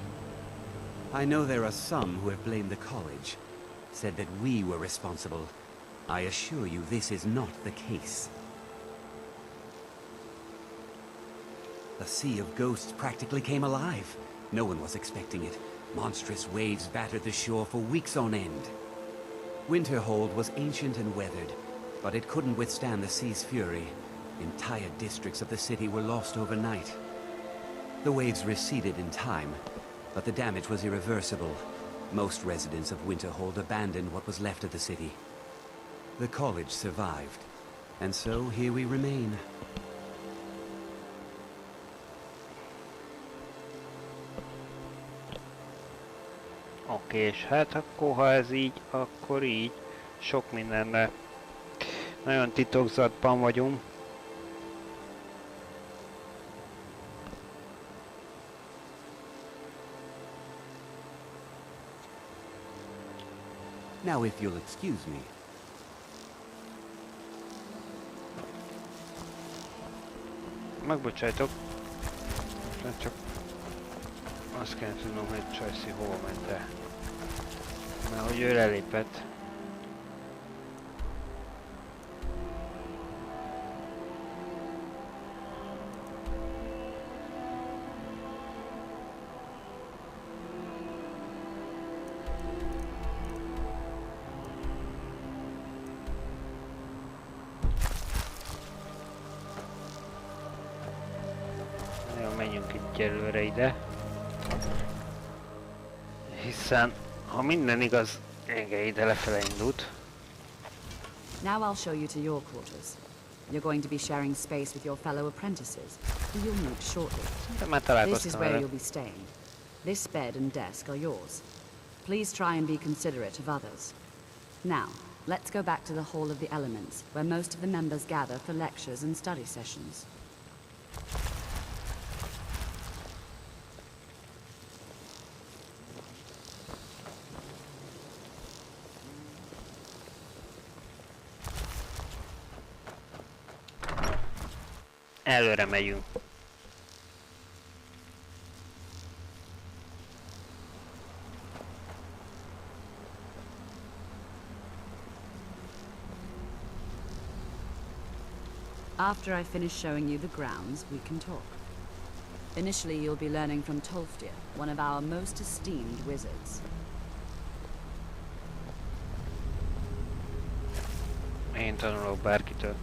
I know there are some who have blamed the college, said that we were responsible. I assure you this is not the case. The Sea of Ghosts practically came alive. No one was expecting it. Monstrous waves battered the shore for weeks on end. Winterhold was ancient and weathered, but it couldn't withstand the sea's fury. Entire districts of the city were lost overnight. The waves receded in time, but the damage was irreversible. Most residents of Winterhold abandoned what was left of the city. The college survived, and so here we remain. és hát akkor ha ez így, akkor így. Sok mindenre. Nagyon titokzatban vagyunk. Now if you'll excuse me. Megbocsájtok. Csak azt kell tudnom, hogy Csajci hol ment el. Mert hogy ő lelépett. Menjünk itt előre ide. Hiszen, ha minden igaz, igen, ide lefele indult. Now I'll show you to your quarters. You're going to be sharing space with your fellow apprentices, who you'll meet shortly. This is where you'll be staying. This bed and desk are yours. Please try and be considerate of others. Now, let's go back to the Hall of the Elements, where most of the members gather for lectures and study sessions. Előre megyünk. After I finish showing you the grounds, we can talk. Initially, you'll be learning from Tolfdir, one of our most esteemed wizards. Én tanulok bárkitől.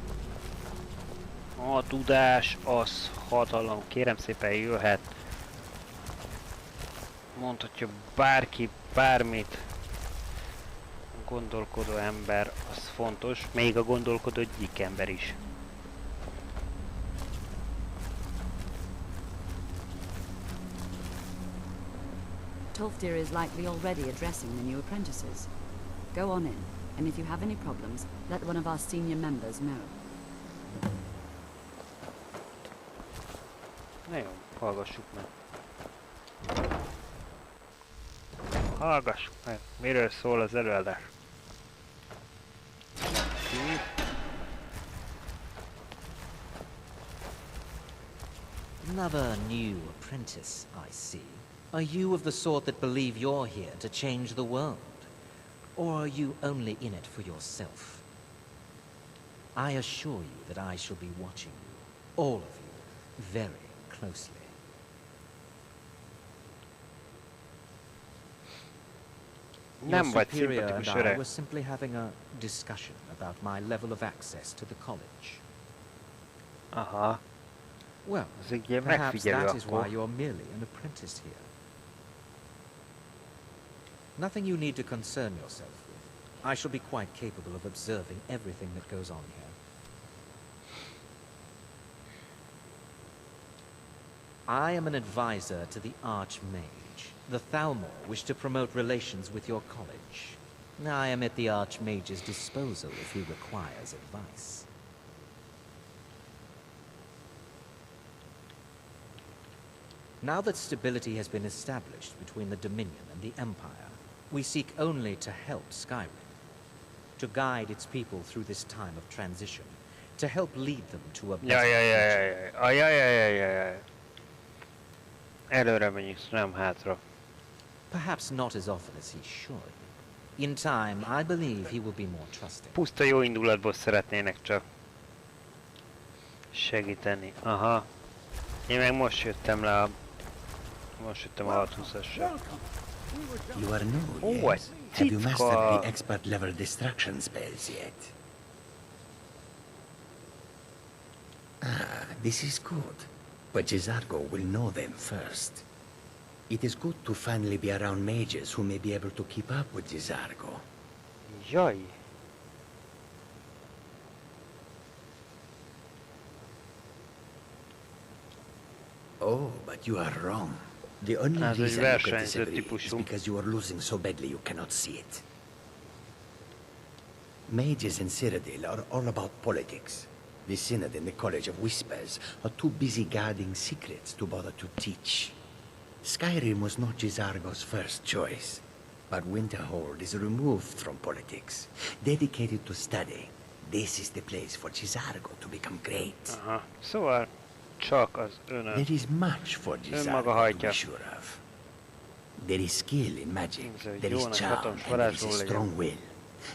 A tudás az hatalom. Kérem szépen jöhet. Mondhatja bárki, bármit. A gondolkodó ember az fontos. Még a gondolkodó egyik ember is. Tolfdir is likely already addressing the new apprentices. Go on in, and if you have any problems, let one of our senior members know. Na jó, hallgassuk meg. Hallgassuk meg, miről szól az előadás. Another new apprentice, I see. Are you of the sort that believe you're here to change the world? Or are you only in it for yourself? I assure you that I shall be watching you, all of you, very closely. Your superior and I were simply having a discussion about my level of access to the college. Well, perhaps that is why you're merely an apprentice here. Nothing you need to concern yourself with. I shall be quite capable of observing everything that goes on here. I am an advisor to the Archmage. The Thalmor wish to promote relations with your college. I am at the Archmage's disposal if he requires advice. Now that stability has been established between the Dominion and the Empire, we seek only to help Skyrim, to guide its people through this time of transition, to help lead them to a better future. Előre megyünk, nem hátra. Perhaps not as often as he should. In time, I believe he will be more trusting. Puszta jó indulatból szeretnének csak segíteni. Aha. Én meg most jöttem le a... Most jöttem a 620-assal. You are new, yes? Have you mastered the expert level distraction spells yet? Ah, this is good. But Jizargo will know them first. It is good to finally be around mages who may be able to keep up with Jizargo. Jaj! Oh, but you are wrong. The only reason you could disagree is because you are losing so badly you cannot see it. Mages in Cyrodiil are all about politics. The Synod and the College of Whispers are too busy guarding secrets to bother to teach. Skyrim was not J'zargo's first choice, but Winterhold is removed from politics, dedicated to study. This is the place for J'zargo to become great. Szóval csak az önök. There is much for J'zargo to be sure of. There is skill in magic, there is charm, and there is a strong will.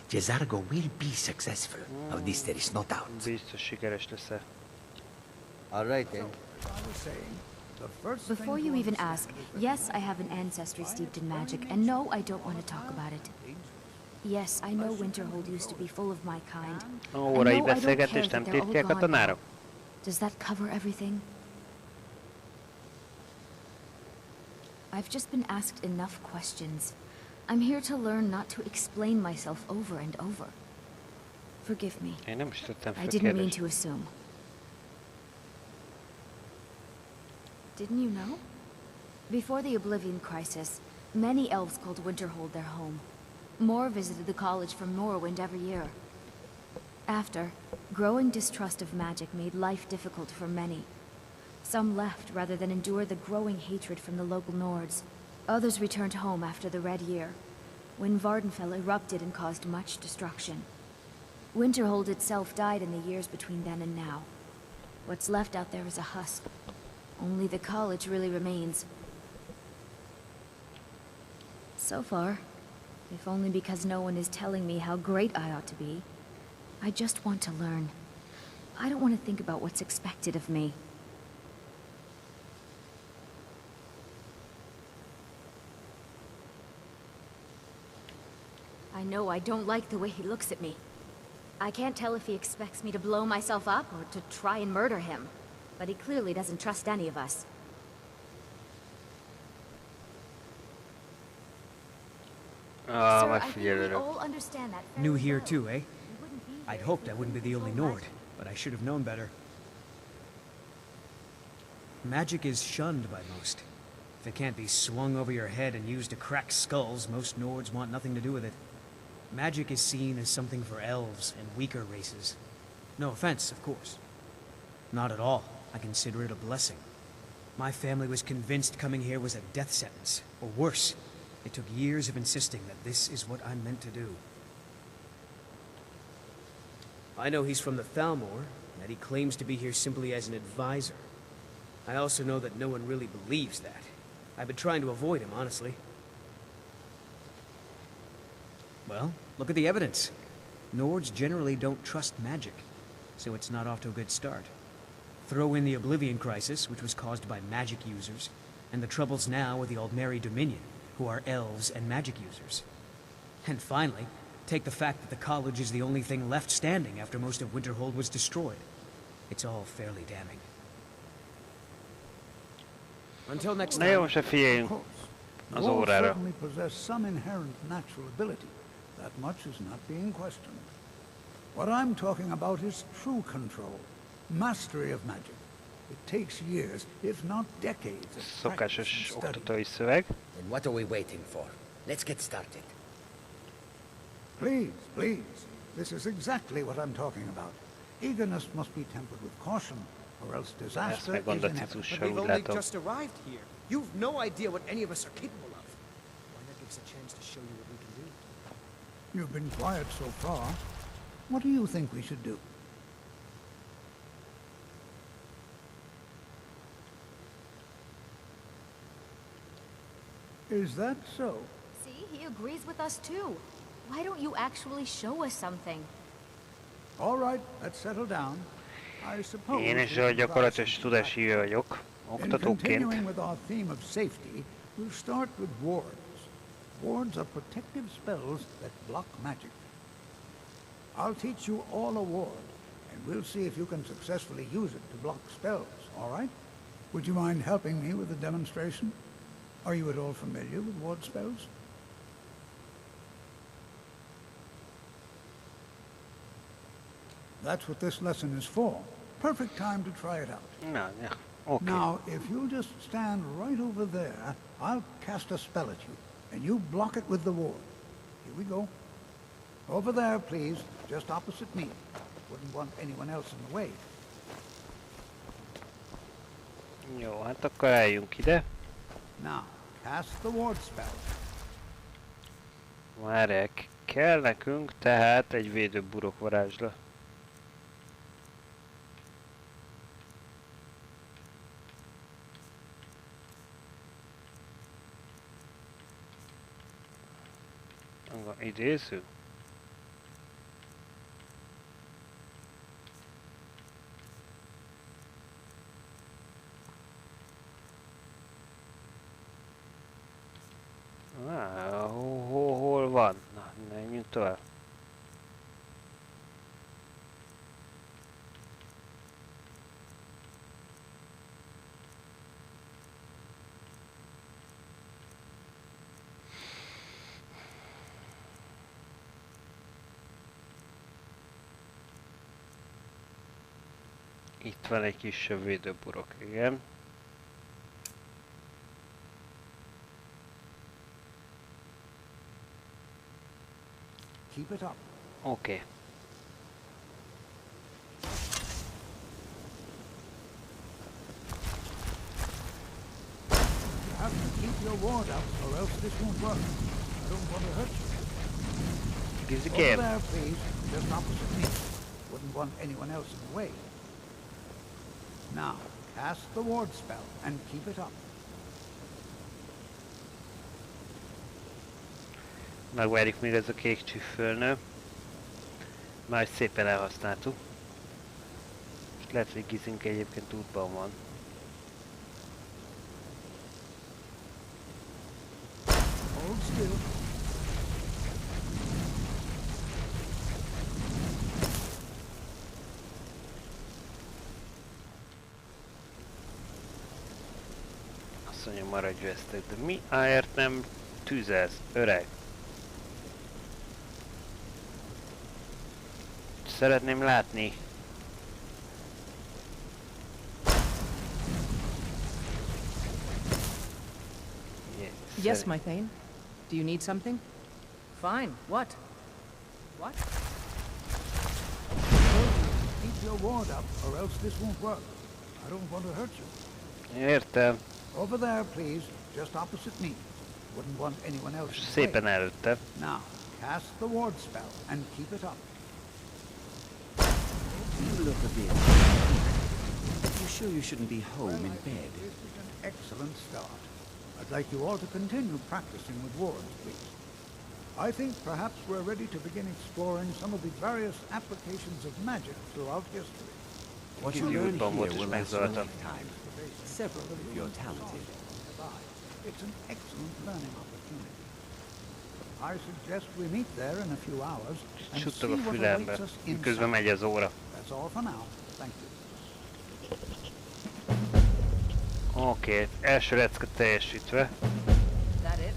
J'zargo will be successful. Of this there is no doubt. Biztos sikeres lesz. All right then. Before you even ask, yes, I have an ancestry steeped in magic, and no, I don't want to talk about it. Yes, I know Winterhold used to be full of my kind. Órai beszélgetés, nem titkják a tanárok. Does that cover everything? I've just been asked enough questions. I'm here to learn not to explain myself over and over. Forgive me. I didn't mean to assume. Didn't you know? Before the Oblivion Crisis, many elves called Winterhold their home. More visited the college from Morrowind every year. After, growing distrust of magic made life difficult for many. Some left rather than endure the growing hatred from the local Nords. Others returned home after the Red Year, when Vardenfell erupted and caused much destruction. Winterhold itself died in the years between then and now. What's left out there is a husk. Only the college really remains. So far, if only because no one is telling me how great I ought to be, I just want to learn. I don't want to think about what's expected of me. I know I don't like the way he looks at me. I can't tell if he expects me to blow myself up or to try and murder him. But he clearly doesn't trust any of us. Sir, I think we all understand that. New here too, eh? I'd hoped I wouldn't be the only Nord, but I should have known better. Magic is shunned by most. If it can't be swung over your head and used to crack skulls, most Nords want nothing to do with it. Magic is seen as something for elves and weaker races. No offense, of course. Not at all. I consider it a blessing. My family was convinced coming here was a death sentence, or worse. It took years of insisting that this is what I'm meant to do. I know he's from the Thalmor, and that he claims to be here simply as an advisor. I also know that no one really believes that. I've been trying to avoid him, honestly. Well, look at the evidence. Nords generally don't trust magic, so it's not off to a good start. Throw in the Oblivion Crisis, which was caused by magic users, and the troubles now with the Aldmeri Dominion, who are elves and magic users. And finally, take the fact that the college is the only thing left standing after most of Winterhold was destroyed. It's all fairly damning. Until next time. Nagyon se figyeljünk az órára. Certainly possess some inherent natural ability. That much is not being questioned. What I'm talking about is true control. Mastery of magic. It takes years, if not decades, of Szokásos oktatói szöveg. And what are we waiting for? Let's get started. Please, please. This is exactly what I'm talking about. Eagerness must be tempered with caution, or else disaster is inevitable. But we've only just arrived here. You've no idea what any of us are capable of. Why not give us a chance to show you what we can do? You've been quiet so far. What do you think we should do? Is that so? See, he agrees with us too. Why don't you actually show us something? All right, let's settle down. I suppose. Én is a gyakorlatos tudáshívő vagyok, oktatóként. Continuing with our theme of safety, we'll start with wards. Wards are protective spells that block magic. I'll teach you all a ward, and we'll see if you can successfully use it to block spells, all right? Would you mind helping me with the demonstration? Are you at all familiar with ward spells? That's what this lesson is for. Perfect time to try it out. Na, ja. Okay. Now, if you'll just stand right over there, I'll cast a spell at you, and you block it with the ward. Here we go. Over there, please, just opposite me. Wouldn't want anyone else in the way. Jó, hát akkor álljunk ide. Now, cast the ward spell. Várják, kell nekünk tehát egy védőburok varázsla. Idéző? Hol van? Na, menjünk tovább. Itt van egy kisebb védőburok, igen. Keep it up. Okay. You have to keep your ward up, or else this won't work. I don't want to hurt you. Gives the Over game. there, please, just opposite me. Wouldn't want anyone else in the way. Now, cast the ward spell and keep it up. Megvárjuk, még ez a kék csüffölnő. Már szépen elhasználtuk. És lehet, hogy Gizink egyébként útban van. Hold still. Azt mondja, maradj vesztek, de mi áért nem tüzelsz, öreg? Szeretném látni. Yes, my Thane. Do you need something? Fine. What? What? Keep your ward up, or else this won't work. I don't want to hurt you. Értem. Over there, please, just opposite me. Wouldn't want anyone else in the Szépen way. előtte. Now, cast the ward spell and keep it up. You look a bit... You sure you shouldn't be home in bed? This is an excellent start. I'd like you all to continue practicing with wards, please. I think perhaps we're ready to begin exploring some of the various applications of magic throughout history. What you learn here will last a lifetime. Several if you're talented. It's an excellent learning opportunity. I suggest we meet there in a few hours and see Suttog a what fülembe, awaits us miközben inside. megy az óra. That's all for now. Thank you. Oké, első lecke teljesítve. That it?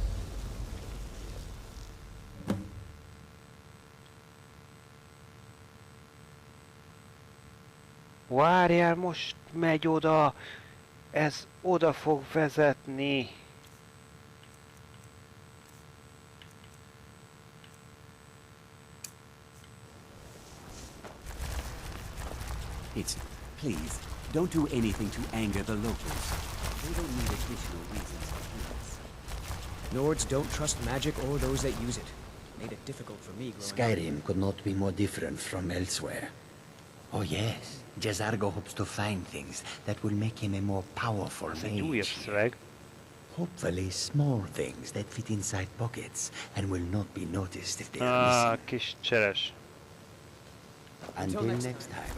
Várjál, most megy oda. Ez oda fog vezetni. Please, don't do anything to anger the locals. They don't need additional reasons for peace. Nords don't trust magic or those that use it. Made it difficult for me growing up. Skyrim could not be more different from elsewhere. Oh yes, Jazargo hopes to find things that will make him a more powerful mage. Hopefully small things that fit inside pockets and will not be noticed if they are missing. Kis cseres. Until next time.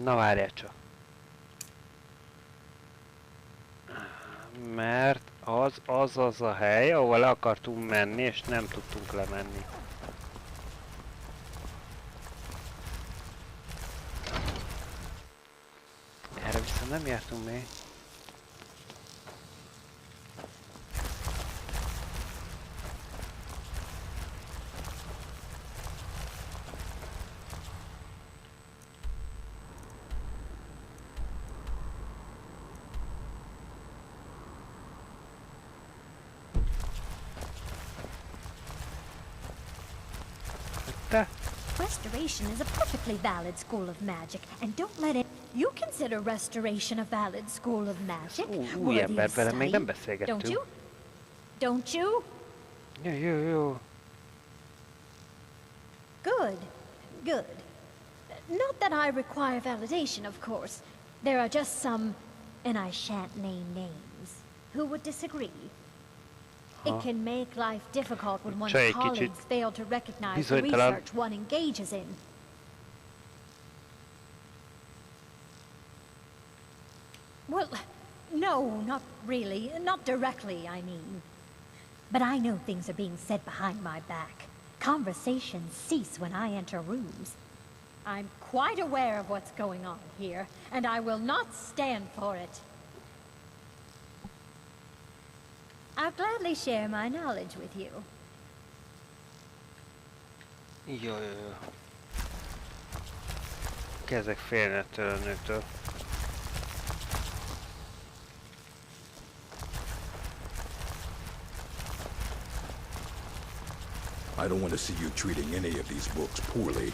Na várjál csak. Mert az a hely, ahol le akartunk menni, és nem tudtunk lemenni. Erre viszont nem jártunk még. Érte? Restoration is a perfectly valid school of magic, and don't let it... You consider restoration a valid school of magic? Új emberben még nem beszélgettünk. Don't you? Don't you? Jó. Good. Good. Not that I require validation, of course. There are just some, and I shan't name names, who would disagree. It can make life difficult when one's colleagues fail to recognize the research one engages in. Well, no, not really. Not directly, I mean. But I know things are being said behind my back. Conversations cease when I enter rooms. I'm quite aware of what's going on here, and I will not stand for it. I'll gladly share my knowledge with you. Jó. Kezdek félni ettől a nőtől. I don't want to see you treating any of these books poorly.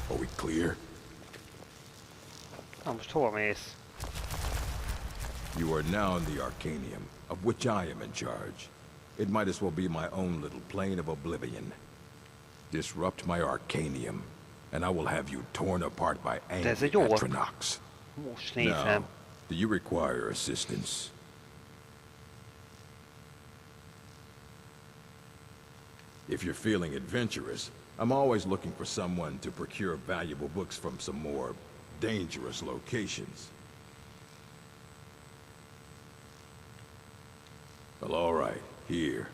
Are we clear? Most hova mész? You are now in the Arcanium, of which I am in charge. It might as well be my own little plane of oblivion. Disrupt my Arcanium, and I will have you torn apart by angry Atronox. Now, do you require assistance? If you're feeling adventurous, I'm always looking for someone to procure valuable books from some more dangerous locations. Well, all right, here.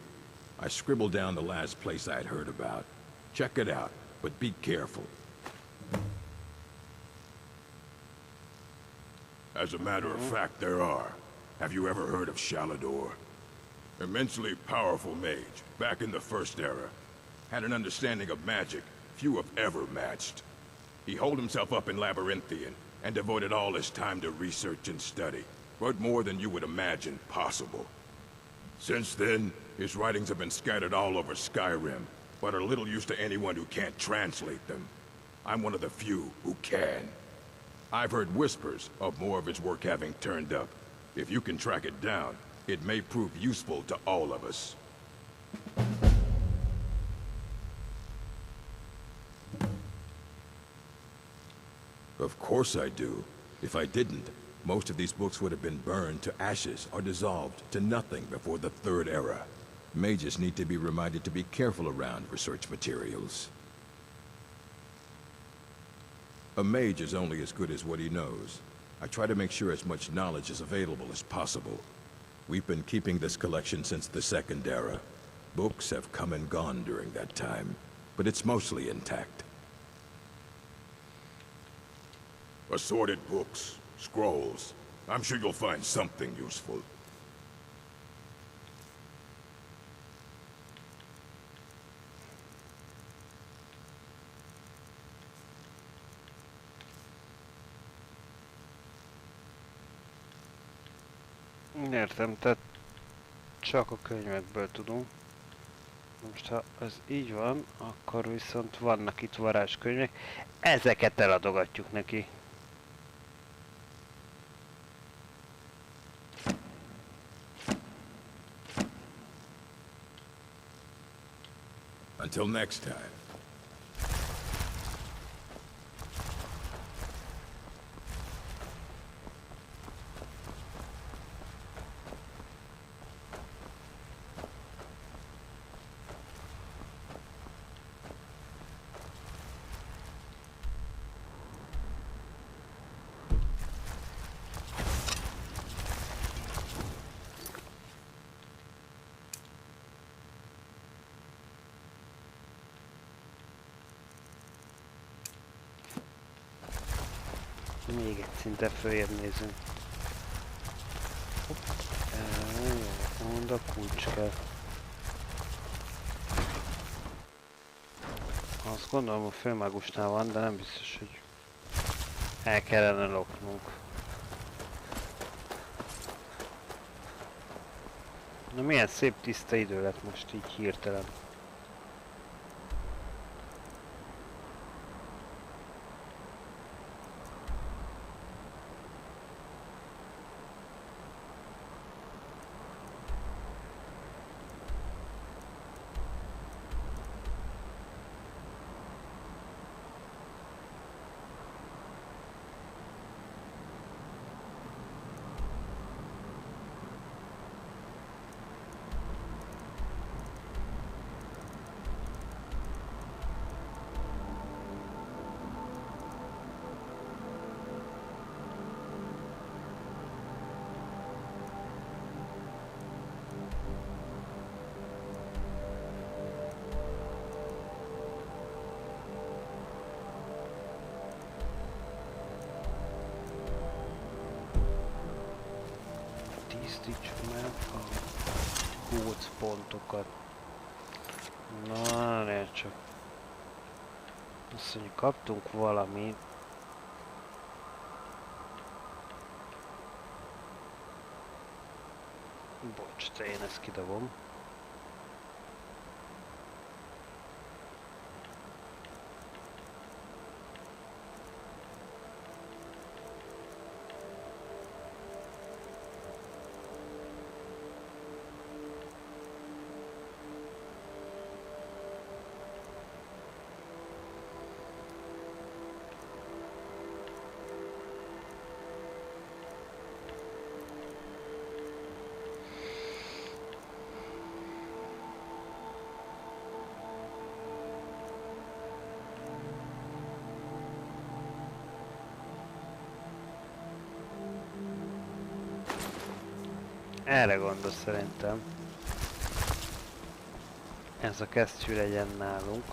I scribbled down the last place I'd heard about. Check it out, but be careful. As a matter of fact, there are. Have you ever heard of Shalador? Immensely powerful mage, back in the First Era. Had an understanding of magic few have ever matched. He holed himself up in Labyrinthian, and devoted all his time to research and study, but more than you would imagine possible. Since then, his writings have been scattered all over Skyrim, but are little use to anyone who can't translate them. I'm one of the few who can. I've heard whispers of more of his work having turned up. If you can track it down, it may prove useful to all of us. Of course I do. If I didn't, most of these books would have been burned to ashes or dissolved to nothing before the Third Era. Mages need to be reminded to be careful around research materials. A mage is only as good as what he knows. I try to make sure as much knowledge is available as possible. We've been keeping this collection since the Second Era. Books have come and gone during that time, but it's mostly intact. Assorted books, scrolls. I'm sure you'll find something useful. Értem, tehát csak a könyvekből tudunk. Most ha ez így van, akkor viszont vannak itt varázskönyvek. Ezeket eladogatjuk neki. Until next time. Még egy szinten följebb nézünk. Mond a kulcs kell. Azt gondolom a főmágusnál van, de nem biztos, hogy el kellene lopnunk. Na milyen szép tiszta idő lett most így hirtelen. Tisztítsuk meg a gócpontokat. Na, ne csak. Azt mondjuk, kaptunk valamit. Bocs, te én ezt kidobom. Erre gondol szerintem. Ez a kesztyű legyen nálunk.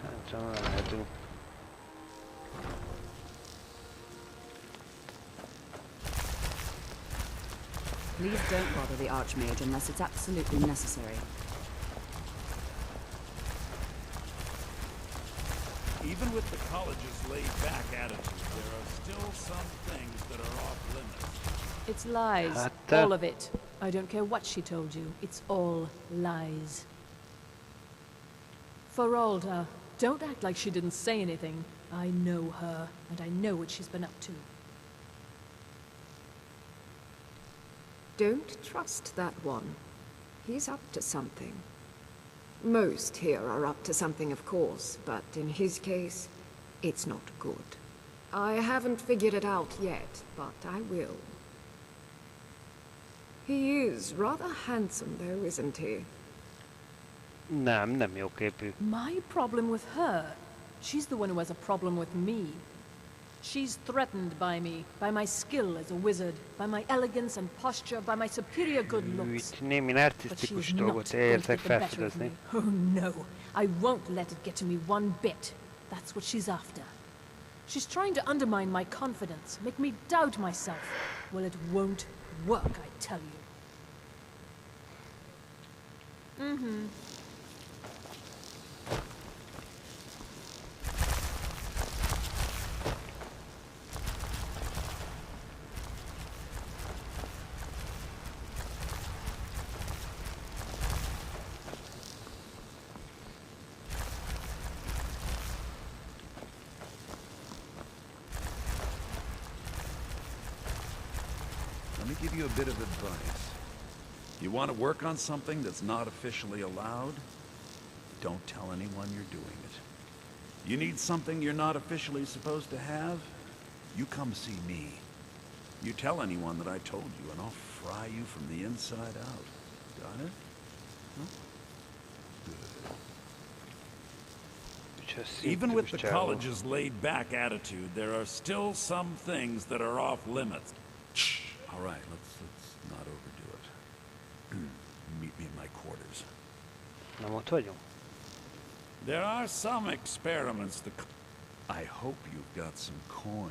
Szerintem lehetünk. Please don't bother the Archmage unless it's absolutely necessary. Even with the college's laid-back attitude, there are still some things that are off-limits. It's lies. All of it. I don't care what she told you. It's all lies. Feralda, don't act like she didn't say anything. I know her, and I know what she's been up to. Don't trust that one. He's up to something. Most here are up to something, of course, but in his case, it's not good. I haven't figured it out yet, but I will. He is rather handsome, though, isn't he? Nem jó képű. My problem with her? She's the one who has a problem with me. She's threatened by me, by my skill as a wizard, by my elegance and posture, by my superior good looks. Némi narcisztikus dolgot érzek felfedezni. Oh no, I won't let it get to me one bit. That's what she's after. She's trying to undermine my confidence, make me doubt myself. Well, it won't work, I tell you. Mm-hmm. Let me give you a bit of advice. You want to work on something that's not officially allowed? Don't tell anyone you're doing it. You need something you're not officially supposed to have? You come see me. You tell anyone that I told you, and I'll fry you from the inside out. Got it? Huh? Good. Even with the college's laid-back attitude, there are still some things that are off-limits. All right, let's not overdo it. Meet me in my quarters. There are some experiments that... I hope you've got some coin.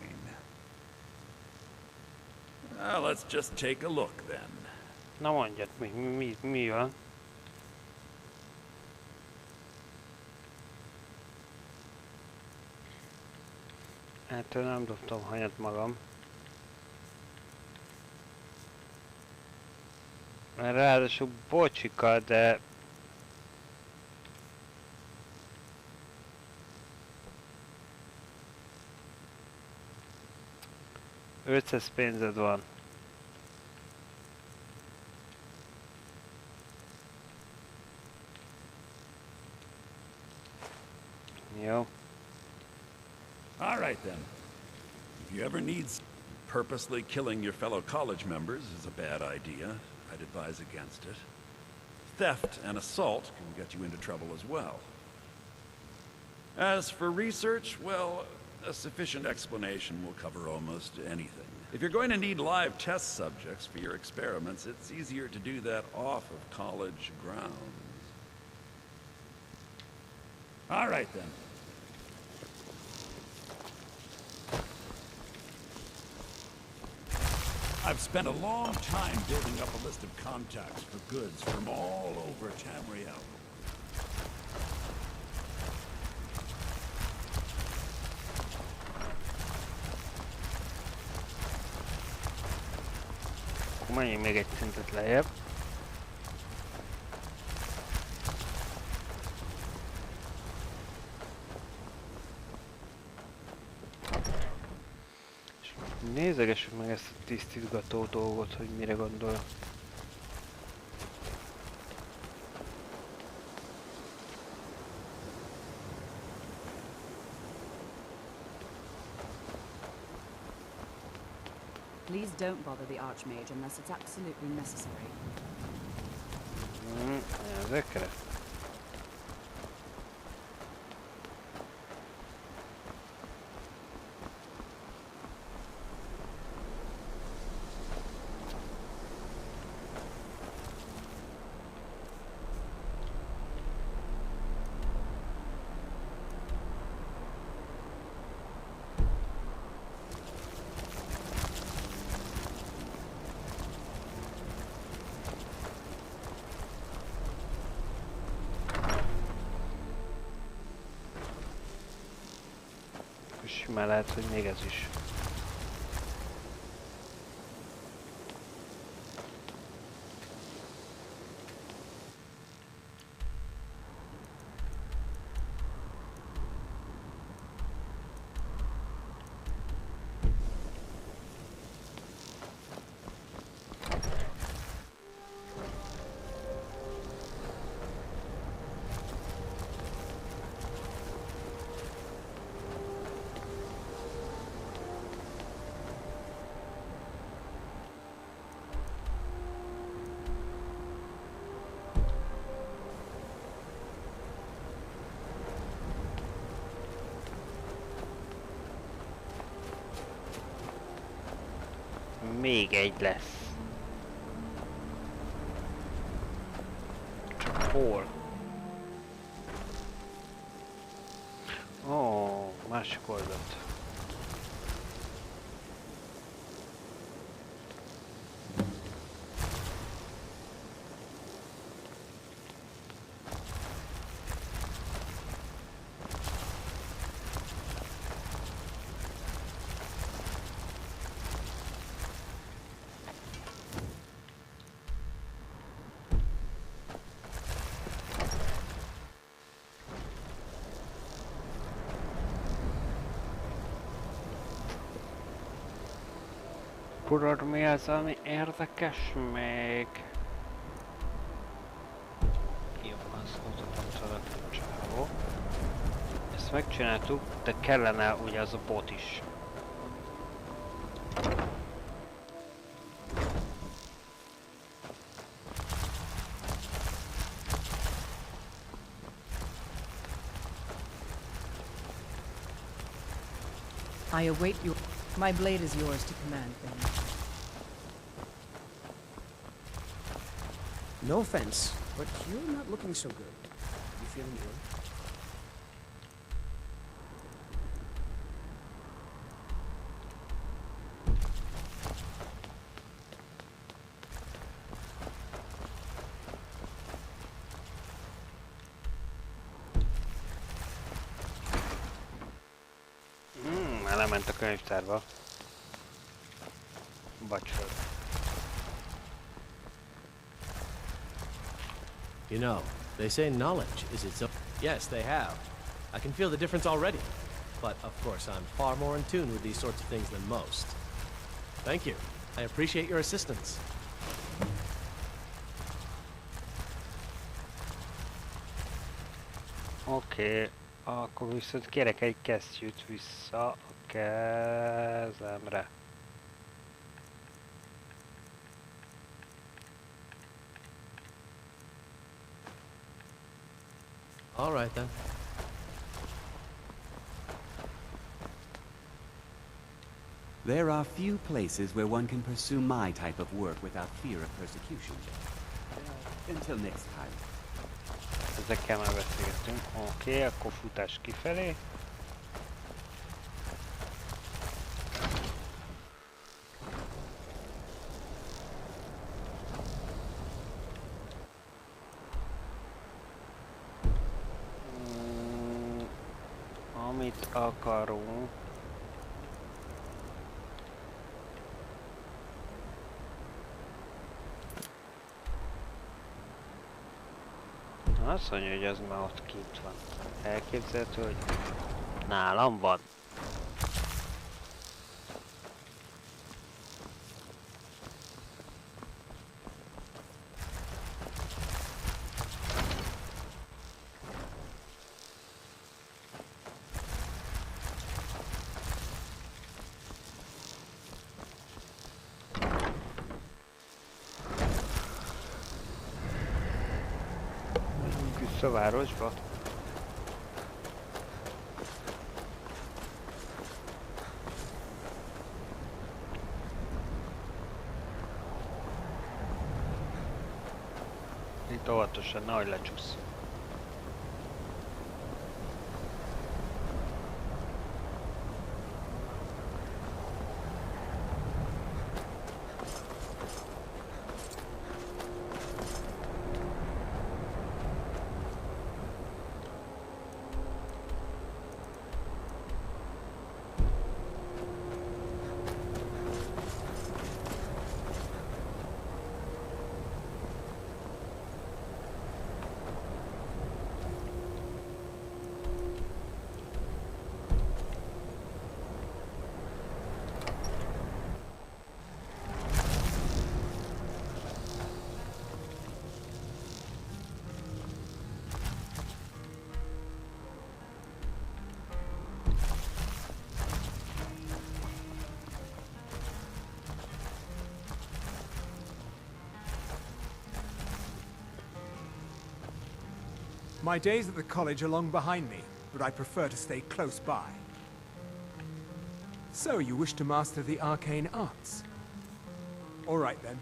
Let's just take a look then. Na mondjad, mi van? Ettől nem dobtam hanyat magam. Ráadásul bocsika, de... $500 pénzed van. Jó. All right then. If you ever need... Purposely killing your fellow college members is a bad idea. I'd advise against it. Theft and assault can get you into trouble as well. As for research, well, a sufficient explanation will cover almost anything. If you're going to need live test subjects for your experiments, it's easier to do that off of college grounds. All right, then. I've spent a long time building up a list of contacts for goods from all over Tamriel. Menjünk még egy szintet lejjebb. Nézegessük meg ezt a tisztítgató dolgot, hogy mire gondol. Please don't bother the Archmage unless it's absolutely necessary. Ezekre? Simán lehet, hogy még ez is. Még egy lesz. Csak hol? Ó, másik oldalt. Tudod, mi az, ami érdekes még? Jó, azt mutattam tőle a csávó. Ezt megcsináltuk, de kellene ugye az a bot is. I await your... My blade is yours to command, then. No offense, but you're not looking so good. You feeling ill? Element a könyvtárba. Vacsora. You know, they say knowledge is its own... Yes, they have. I can feel the difference already. But, of course, I'm far more in tune with these sorts of things than most. Thank you. I appreciate your assistance. Oké, akkor viszont kérek egy kesztyűt vissza a kezemre. All right then. There are few places where one can pursue my type of work without fear of persecution. Until next time. Ezekkel már beszélgettünk. Oké, akkor futás kifelé. Amit akarunk. Azt mondja, hogy az már ott kint van. Elképzelhető, hogy nálam van. A városba. Itt óvatosan, nehogy lecsúsz. My days at the college are long behind me, but I prefer to stay close by. So, you wish to master the arcane arts? All right, then.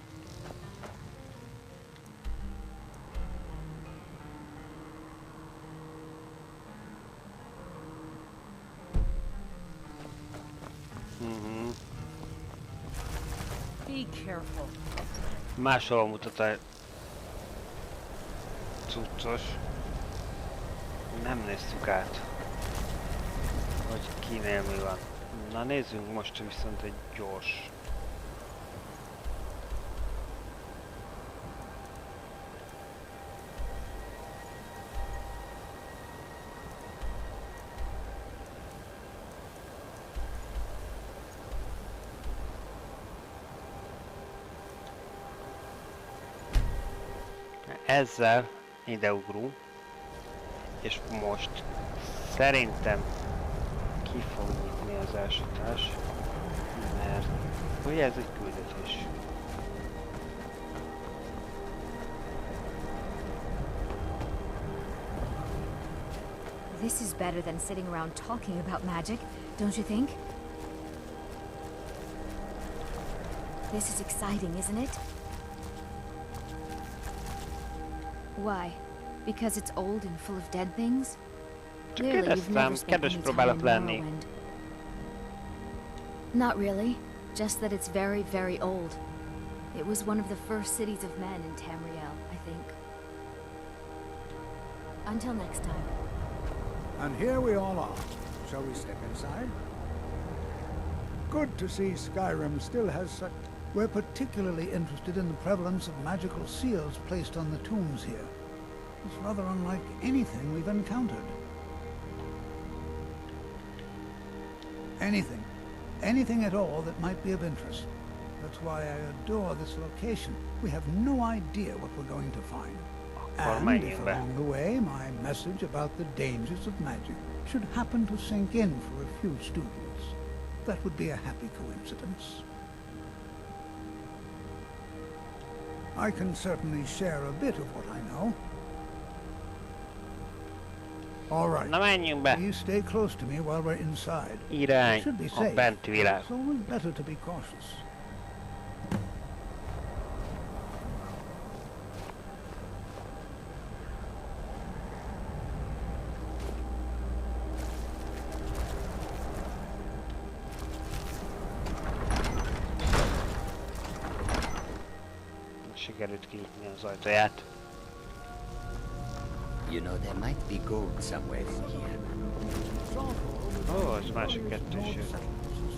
Be careful. Máshol mutat a cuccos. Nem néztük át, hogy kinél mi van. Na nézzünk most viszont egy gyors. Ezzel ideugrunk. És most szerintem ki fog nyitni az ásatás, mert ugye ez egy küldetés. This is better than sitting around talking about magic, don't you think? This is exciting, isn't it? Why? Because it's old and full of dead things? Clearly, you've never spent any time in Morrowind. Not really. Just that it's very, very old. It was one of the first cities of men in Tamriel, I think. Until next time. And here we all are. Shall we step inside? Good to see Skyrim still has such... We're particularly interested in the prevalence of magical seals placed on the tombs here. It's rather unlike anything we've encountered. Anything. Anything at all that might be of interest. That's why I adore this location. We have no idea what we're going to find. And if along the way my message about the dangers of magic should happen to sink in for a few students, that would be a happy coincidence. I can certainly share a bit of what I know. All right. Na menjünk be. You stay close to me while we're inside. Irány Should be a safe. benti világ. It's always better to be cautious. Sikerült kinyitni az ajtaját. You know, there might be gold somewhere in here. Ó, az másik kettő is jött.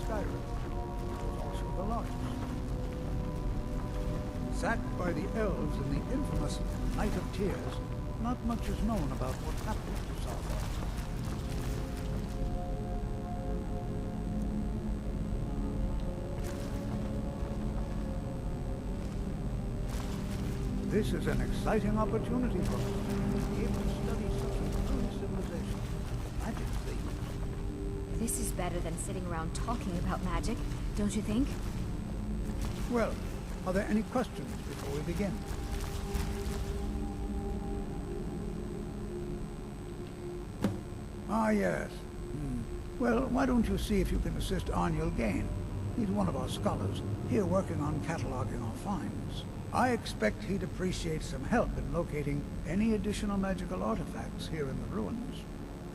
Skyrim. Also the largest. Sacked by the elves in the infamous Night of Tears, not much is known about what happened to Skyrim. This is an exciting opportunity for us to be able to study such an early civilization. Magic, This is better than sitting around talking about magic, don't you think? Well, are there any questions before we begin? Ah, yes. Well, why don't you see if you can assist Arniel Gain? He's one of our scholars, here working on cataloging our finds. I expect he'd appreciate some help in locating any additional magical artifacts here in the ruins.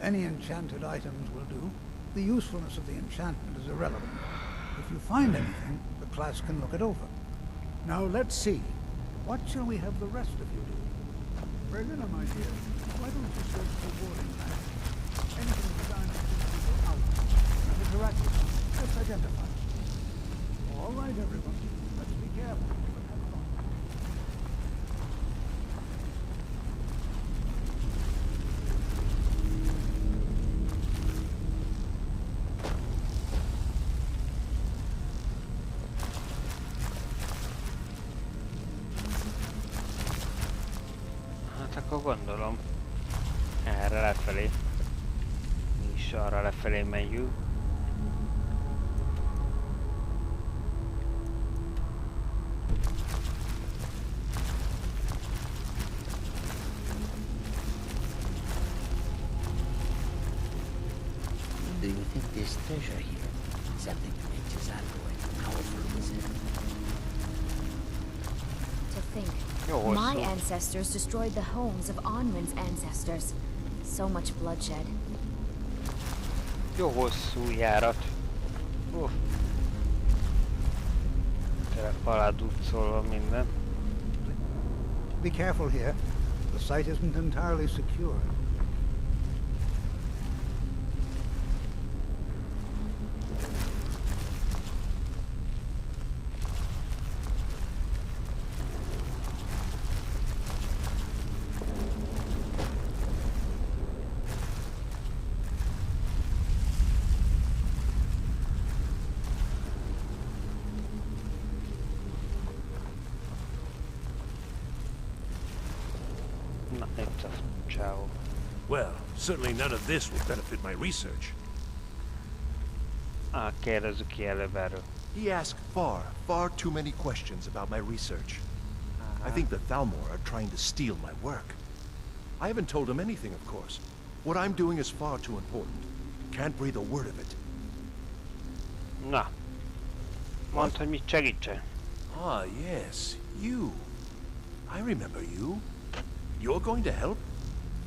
Any enchanted items will do. The usefulness of the enchantment is irrelevant. If you find anything, the class can look it over. Now let's see. What shall we have the rest of you do? Berliner, my dear, why don't you search for warding magic? Anything designed to out and interact with them, just identify it. All right, everyone. Let's be careful. Akkor gondolom erre lefelé. Mi is arra lefelé megyünk. Do you think there's treasure here? Something to make Cesargo as powerful as him? To think. My ancestors destroyed the homes of Onwin's ancestors. So much bloodshed. Jó hosszú járat. Tényleg aládúcolva minden. Be careful here. The site isn't entirely secure. Well, certainly none of this will benefit my research. Kérdezzük ki előbb erről. He asked far too many questions about my research. I think the Thalmor are trying to steal my work. I haven't told him anything, of course. What I'm doing is far too important. Can't breathe a word of it. Na. Mondd, hogy mit segítsen. Ah, yes. You. I remember you. You're going to help?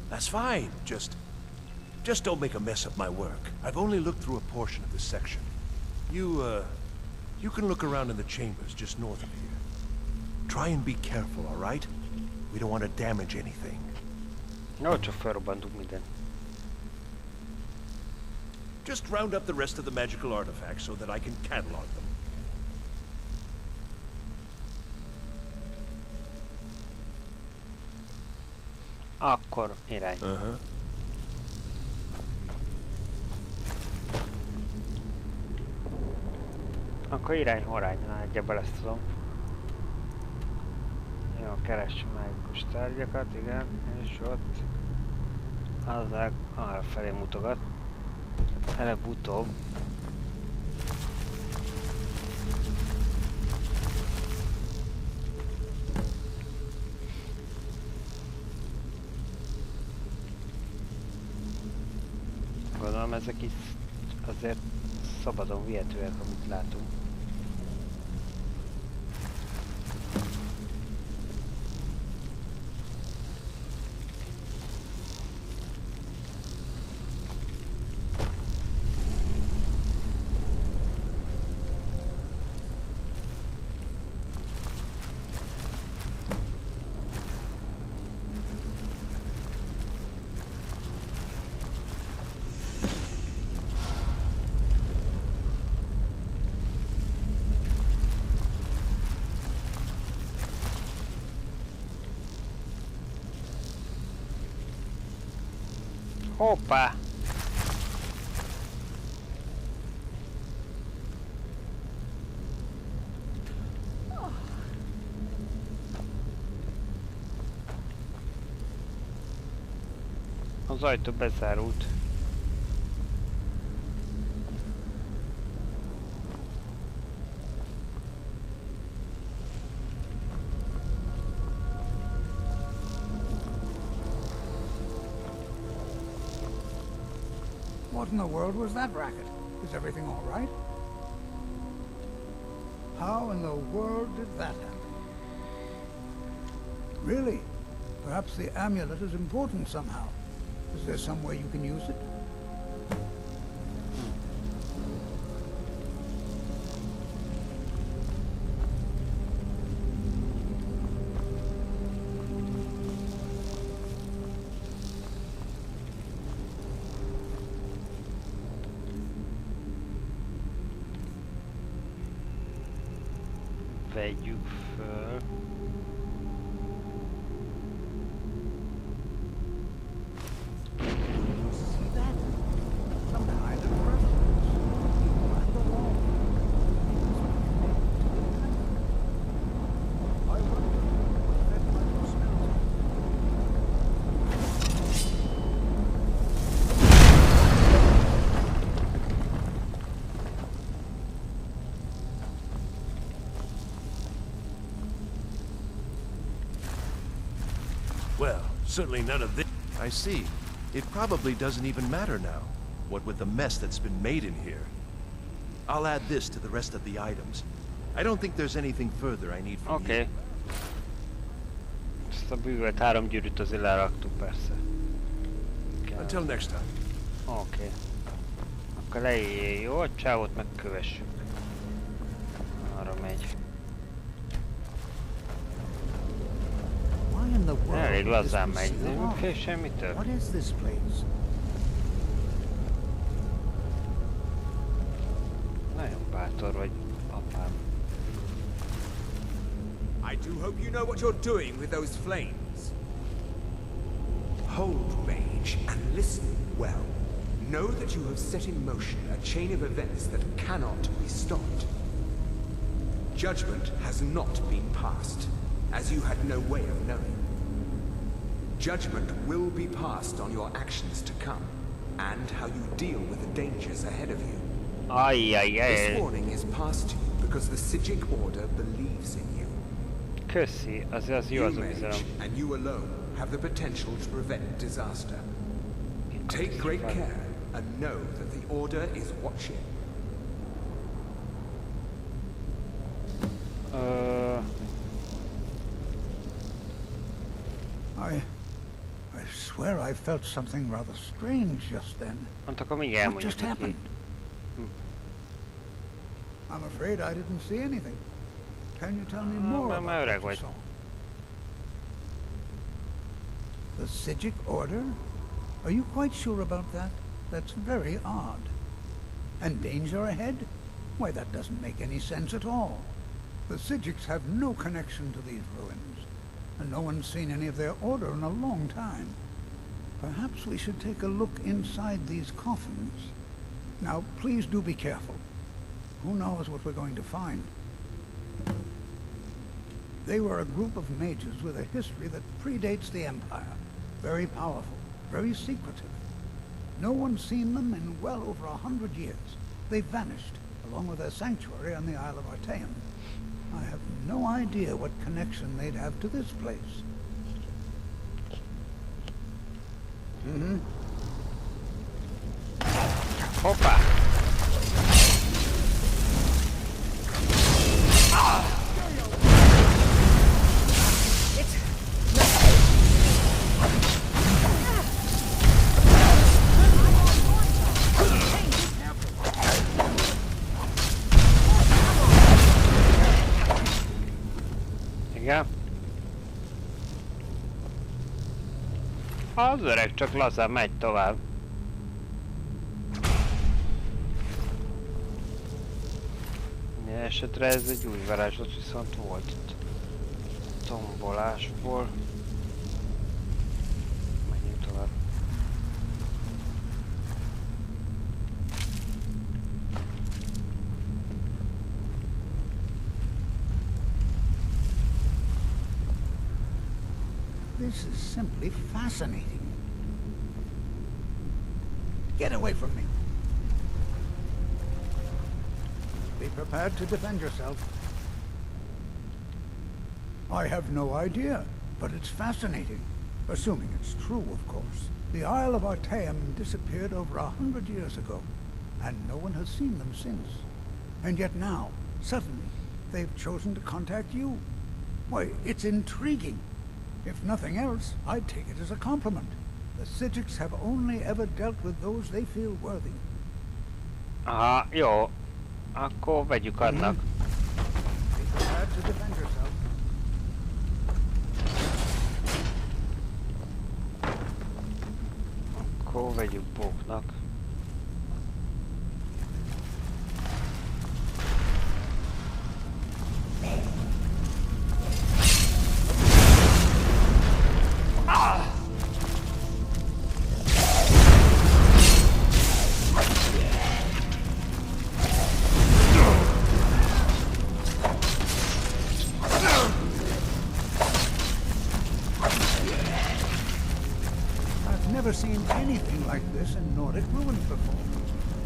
That's fine. Just don't make a mess of my work. I've only looked through a portion of this section. You can look around in the chambers just north of here. Try and be careful, all right? We don't want to damage anything. Jó, csak felrobbantunk mindent. Just round up the rest of the magical artifacts so that I can catalog them. Akkor irány. Akkor irány horány, nagyjából ezt tudom. Jó, keressünk mágikus tárgyakat, igen, és ott azzal arra felé mutogat. Előbb-utóbb. mondom, ezek is azért szabadon vihetőek, amit látunk. Hoppá! Az ajtó bezárult. What in the world was that racket? Is everything all right? How in the world did that happen? Really? Perhaps the amulet is important somehow. Is there some way you can use it? Vegyük föl. Well, certainly none of this. I see. It probably doesn't even matter now, what with the mess that's been made in here. I'll add this to the rest of the items. I don't think there's anything further I need from you. Ezt a bűvölt 3 gyűrűt azért leraktuk persze. Until next time. Oké. Akkor leéljél, jó? A csávót megkövessük. Arra megy. Elég lazán megy, nem fél semmitől. What is this place? Nagyon bátor vagy, apám. I do hope you know what you're doing with those flames. Hold, mage, and listen well. Know that you have set in motion a chain of events that cannot be stopped. Judgment has not been passed, as you had no way of knowing. Judgment will be passed on your actions to come, and how you deal with the dangers ahead of you. This warning is passed to you because the Psijic Order believes in you. Köszi, az jó az a bizalom. And you alone have the potential to prevent disaster. Take great care and know that the Order is watching. I swear I felt something rather strange just then. What just happened? I'm afraid I didn't see anything. Can you tell me more about what you saw? The Psijic Order? Are you quite sure about that? That's very odd. And danger ahead? Why, that doesn't make any sense at all. The Psijics have no connection to these ruins, and no one's seen any of their order in a long time. Perhaps we should take a look inside these coffins. Now, please do be careful. Who knows what we're going to find? They were a group of mages with a history that predates the Empire. Very powerful, very secretive. No one's seen them in well over 100 years. They vanished, along with their sanctuary on the Isle of Artaeum. I have no idea what connection they'd have to this place. Mm-hmm. Hoppá! Igen. Az öreg csak lazán megy tovább. Minden esetre ez egy új varázslat viszont volt itt. Tombolásból. Menjünk tovább. This is simply fascinating. Get away from me. Be prepared to defend yourself. I have no idea, but it's fascinating. Assuming it's true, of course. The Isle of Artaeum disappeared over 100 years ago, and no one has seen them since. And yet now, suddenly, they've chosen to contact you. Why, it's intriguing. If nothing else, I'd take it as a compliment. The Psijics have only ever dealt with those they feel worthy. Aha, jó. Akkor vegyük annak. Be prepared to defend yourself. Akkor vegyük bóknak. Never seen anything like this in Nordic ruins before.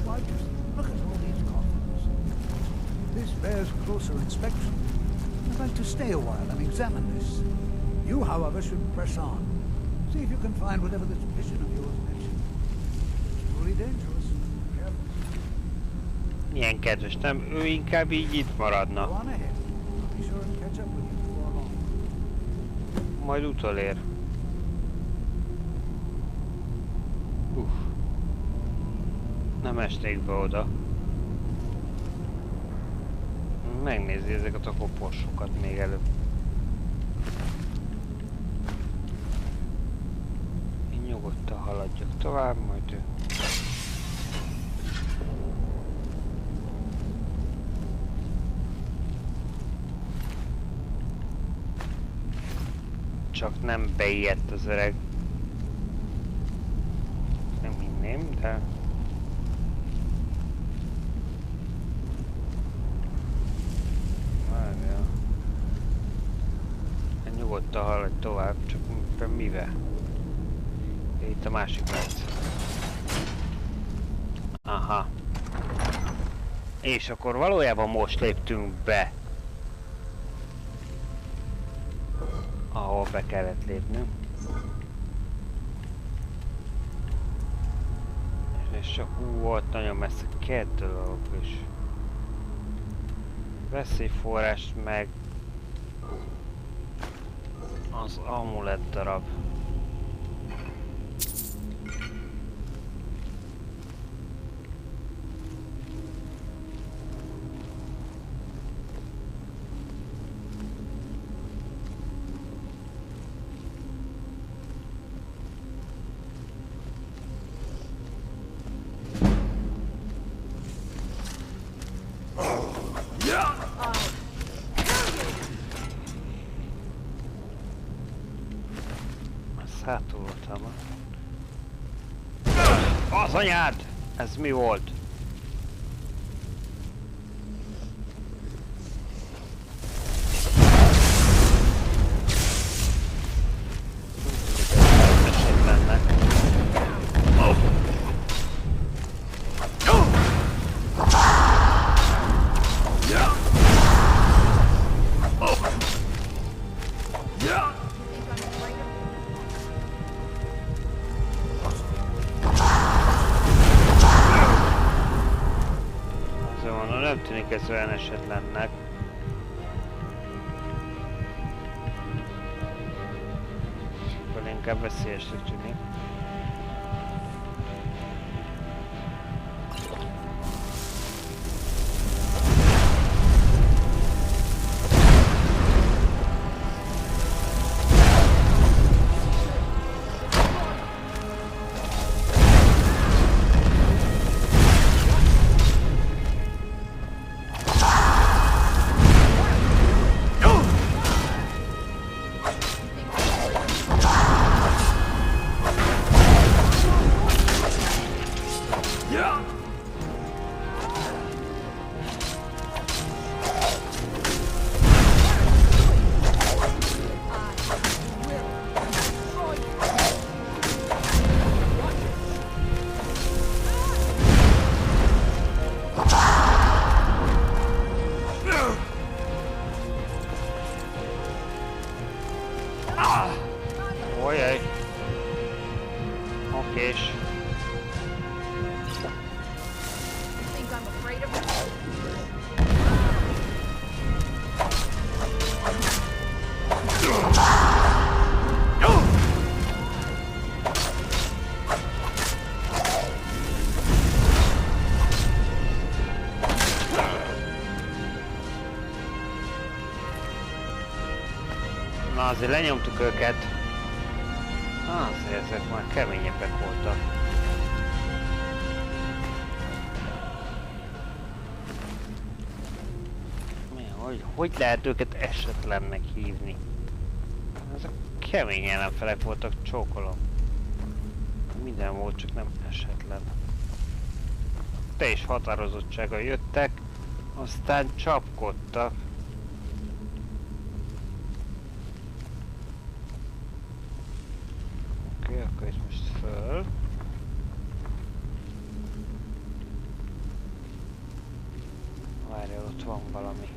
Why, just look at all these coffins. This bears closer inspection. I'd like to stay a while and examine this. You, however, should press on. See if you can find whatever this vision of yours mentioned. It's truly dangerous. Careful. Milyen kedves, nem? Ő inkább így itt maradna. Go on ahead. I'll be sure and catch up with you before long. Majd utolér. Nem esnék be oda. Megnézi ezeket a koporsokat még előbb. Én nyugodtan haladjak tovább, majd ő. Csak nem beijedt az öreg. Nem hinném, de... Nyugodtan haladj tovább, csak mivel? Itt a másik rendszer. Aha. És akkor valójában most léptünk be. Ahol be kellett lépnünk. És csak volt nagyon messze két dolog is. Veszélyforrás meg az amulett darab. Hátuloltam. Az anyád! Ez mi volt? nem tűnik ez olyan esetlennek. Akkor inkább veszélyesre tűnik. Na azért lenyomtuk őket. Azért ezek már keményebbek voltak. Hogy lehet őket esetlennek hívni? Ezek kemény ellenfelek voltak, csókolom. Minden volt, csak nem esetlen. Te is határozottsággal jöttek, aztán csapkodtak. Oké, akkor itt most föl. Várjál, ott van valami.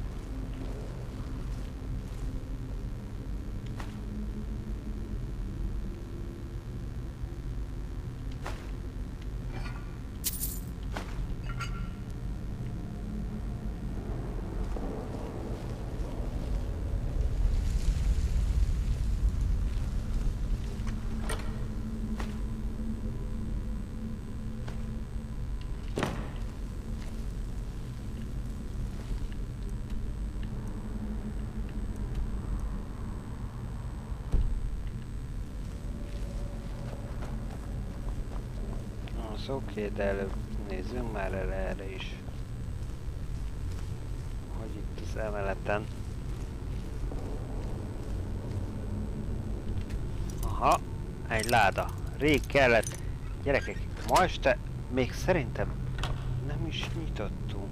Oké, de előbb nézzünk már erre is. Hogy itt az emeleten. Aha, egy láda. Rég kellett. Gyerekek, ma este még szerintem nem is nyitottunk.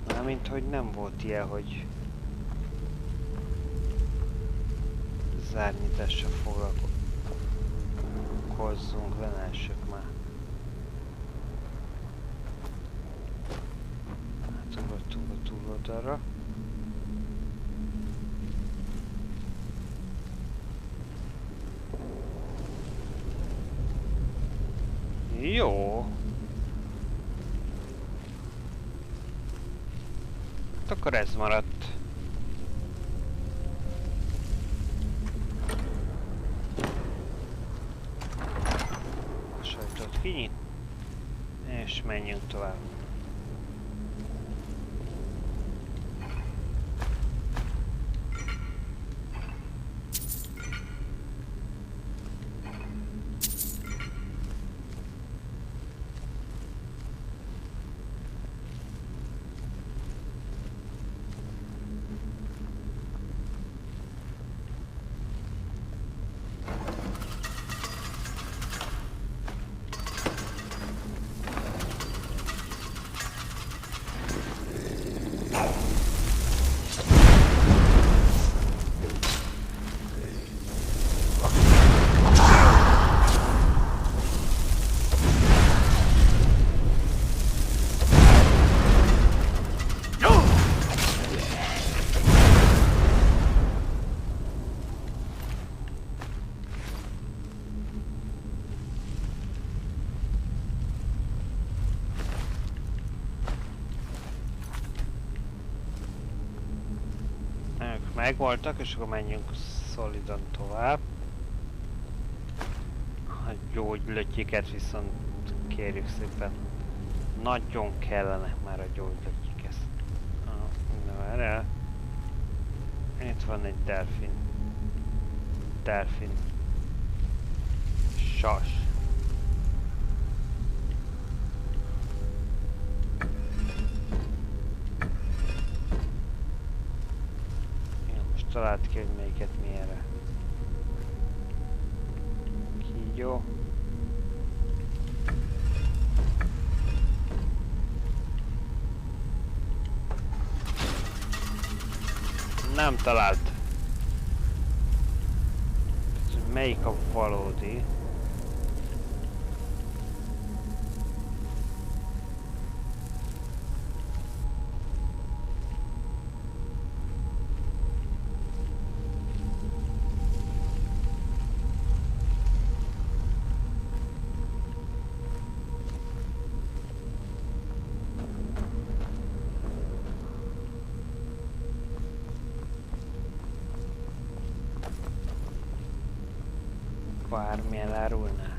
Mármint, hogy nem volt ilyen, hogy zárnyitással foglalkozzunk, lenessük már. Ugrottunk a túloldalra. Jó. Hát akkor ez maradt. A sajtot kinyit. És menjünk tovább. megvoltak, és akkor menjünk szolidan tovább. A gyógylötyiket viszont kérjük szépen. Nagyon kellenek már a gyógylötyik ezt. Na erre. Itt van egy delfin. Delfin. Sas. Most talált ki, hogy melyiket milyenre. Kígyó. Nem talált. Melyik a valódi? Bármi elárulná.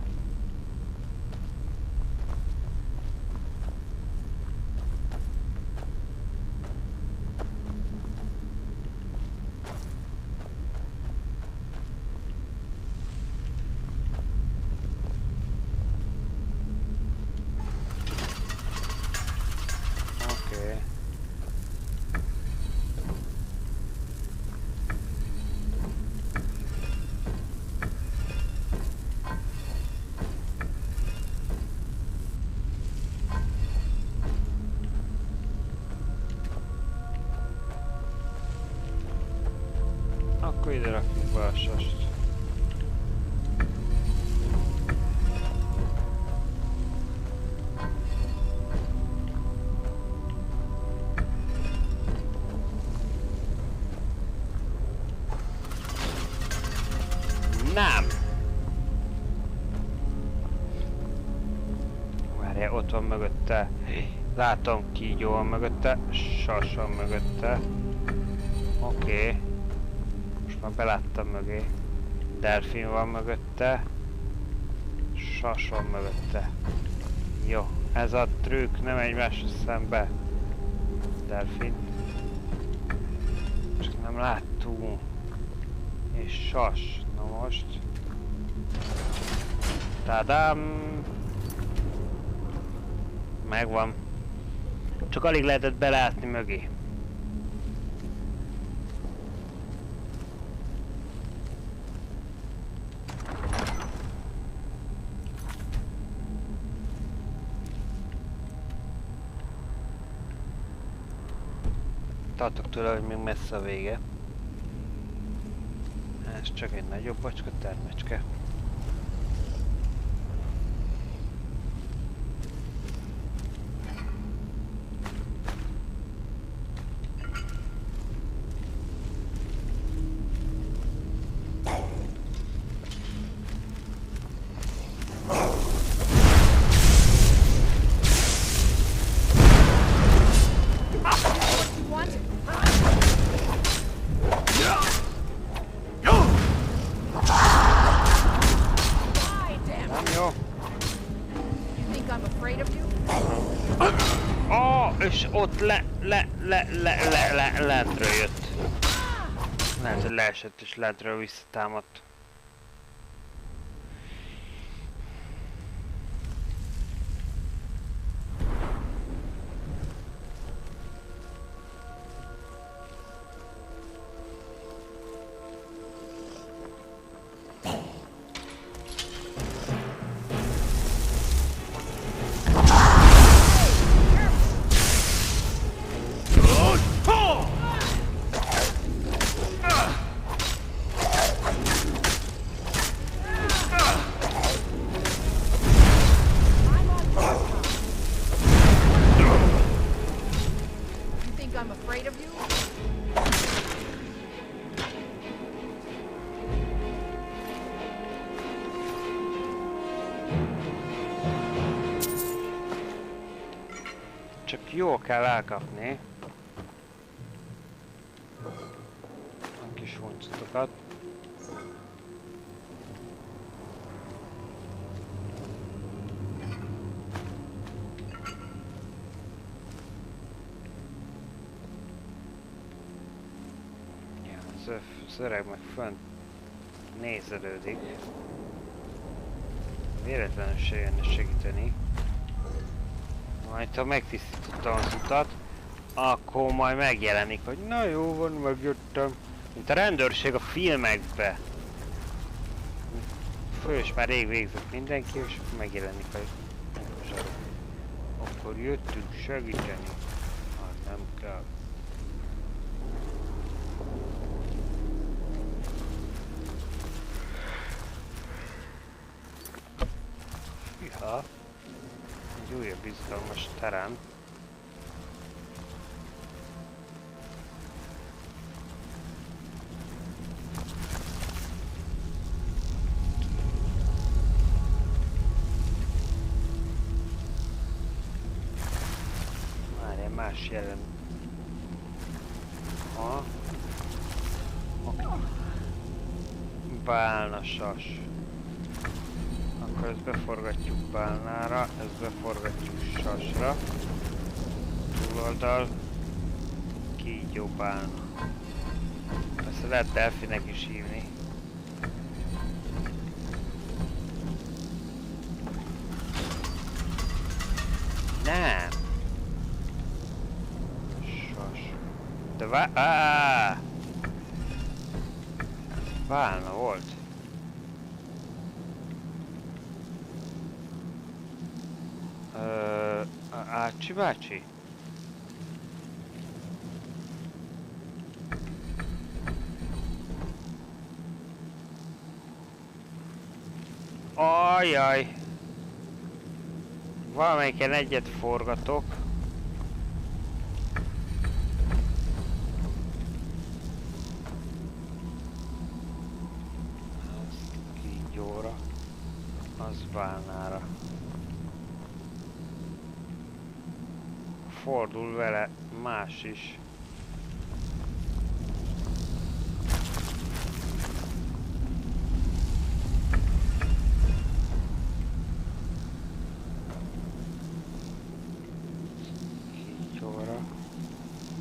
Oké. Akkor ide rakjuk be a sast. Nem! Várjál, ott van mögötte. Látom, kígyó van mögötte, sas van mögötte. Oké. Már beláttam mögé. Delfin van mögötte. Sas van mögötte. Jó, ez a trükk, nem egymásra szembe. Delfin. Csak nem láttunk. És sas. Na most. Tadám! Megvan. Csak alig lehetett belátni mögé. Tartok tőle, hogy még messze a vége. Ez csak egy nagyobb bacska termecske. És ott lentről jött. Lehet, hogy leesett és lentről visszatámadt. Csak jól kell elkapni. cuccokat. Az öreg meg fönt nézelődik. Véletlenül se jönne segíteni. Majd ha megtisztítottam az utat, akkor majd megjelenik, hogy na jó van, megjöttem. Mint a rendőrség a filmekbe. Fős már rég végzett mindenki, és megjelenik a zsaruk. Akkor jöttünk segíteni. Hát nem kell. Ja. Egy újabb izgalmas terem. Már más jelen. Ha. Bálnasas. Akkor ezt beforgatjuk bálnára, ezt beforgatjuk sasra. Túloldal. Kígyó bálna. Ezt lehet delfinek is hívni. Nem! Sas. De bálna volt. Ácsi bácsi? Ajjaj! Valamelyiken egyet forgatok. Az kígyóra. Az bálnára. Fordul vele más is. Kígyóra.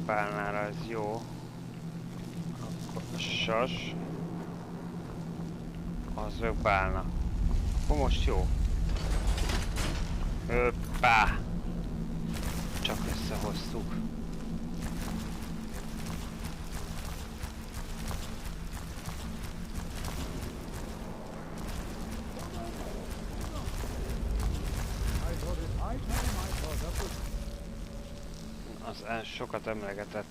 Bálnára ez jó. Akkor a sas. Az meg bálna. Akkor most jó. Hoppá! Csak összehoztuk. Az sokat emlegetett.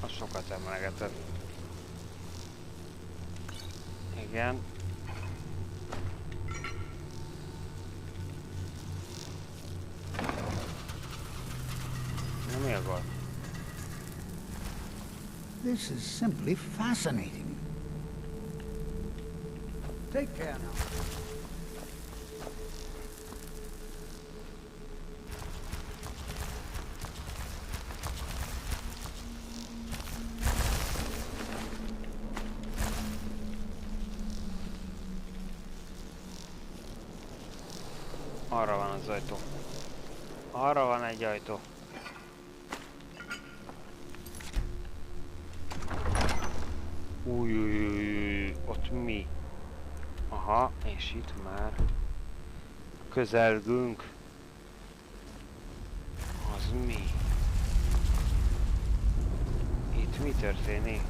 A sokat emlegetett. Igen. Mi a gond? This is simply fascinating. Take care now. Arra van az ajtó. Arra van egy ajtó. Új, ott mi? Aha, és itt már közelgünk. Az mi? Itt mi történik?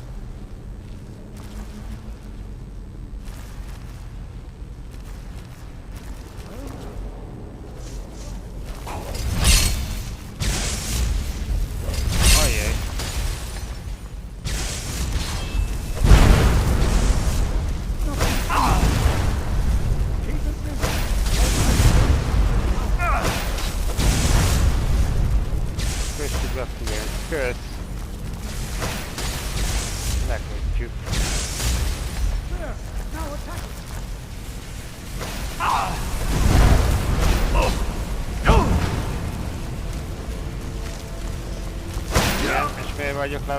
vagyok le.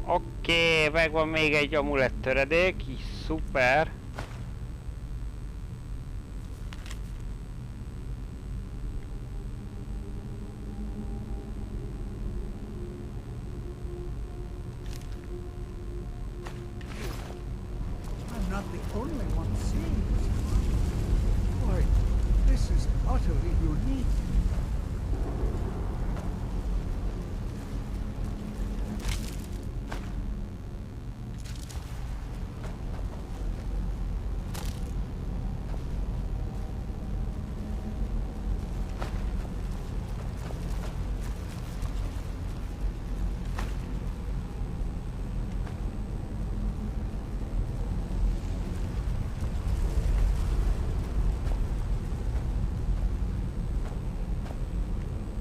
Oké, megvan még egy amulett töredék, így szuper. I'm not the only one seeing this. Boy, this is utterly unique.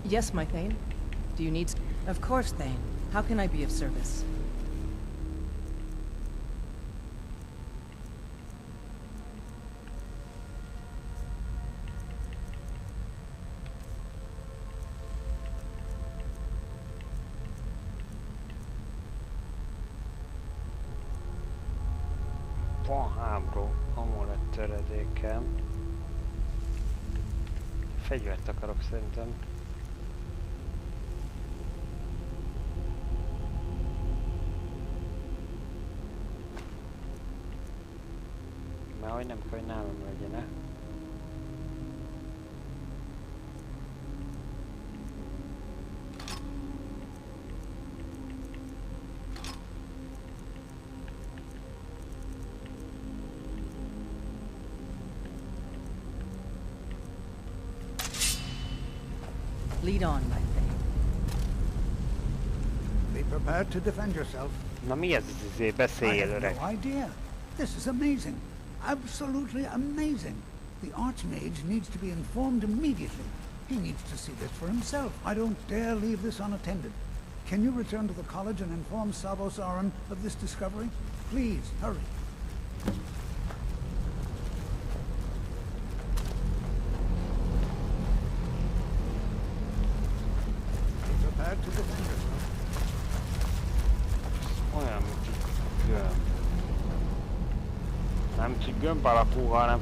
Yes, my Thane. Do you need... Of course, Thane. How can I be of service? Van háború, amulett töredékem. Fegyvert akarok szerintem. Hogy nem kell, hogy nálam legyen-e. Lead on, my thing. Be prepared to defend yourself. Na mi ez beszéljél, öreg? I have no idea. This is amazing. Absolutely amazing. The Archmage needs to be informed immediately. He needs to see this for himself. I don't dare leave this unattended. Can you return to the college and inform Savos Aran of this discovery? Please, hurry. Be prepared to defend yourself. Olyan, mint Gömb. Nem csak Gömb alapú, hanem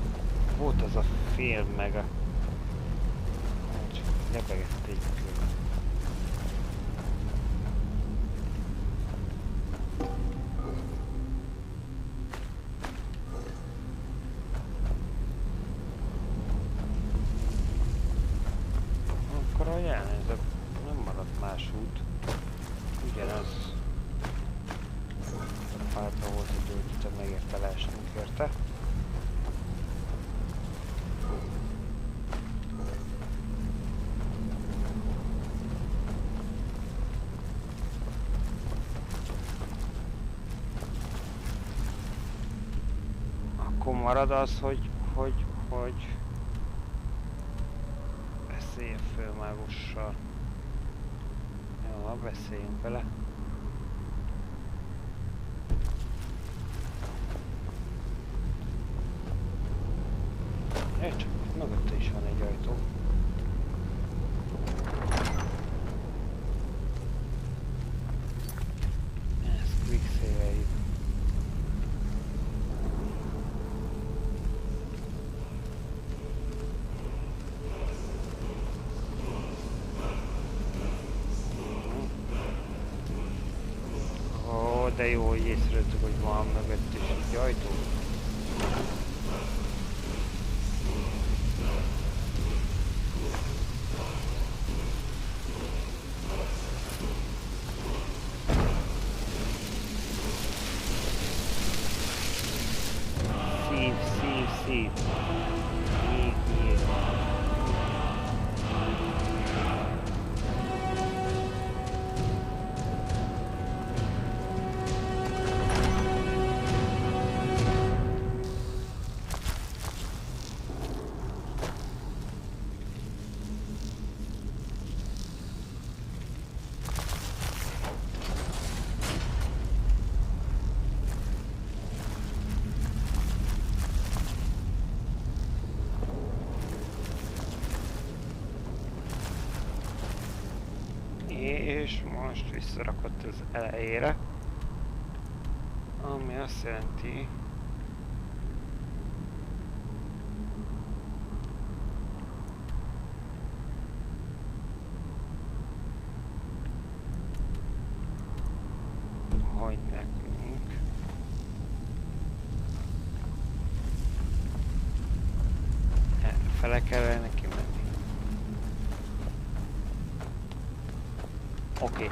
volt az a film meg a... Csak lebegett egy Gömb. Akkor a jelenetben nem maradt más út. Ugyanaz. Párta volt egy gyógyítő, megérte leesnünk érte. Akkor marad az, hogy beszélj a főmágossal. Jó, beszéljünk vele. Csak mögötte is van egy ajtó. Ezt quick save-eljük. Ó, de jó, hogy észrevettük, hogy van mögött is egy ajtó. és most visszarakott az elejére. Ami azt jelenti... hogy nekünk... Errefele kell neki menni. Oké,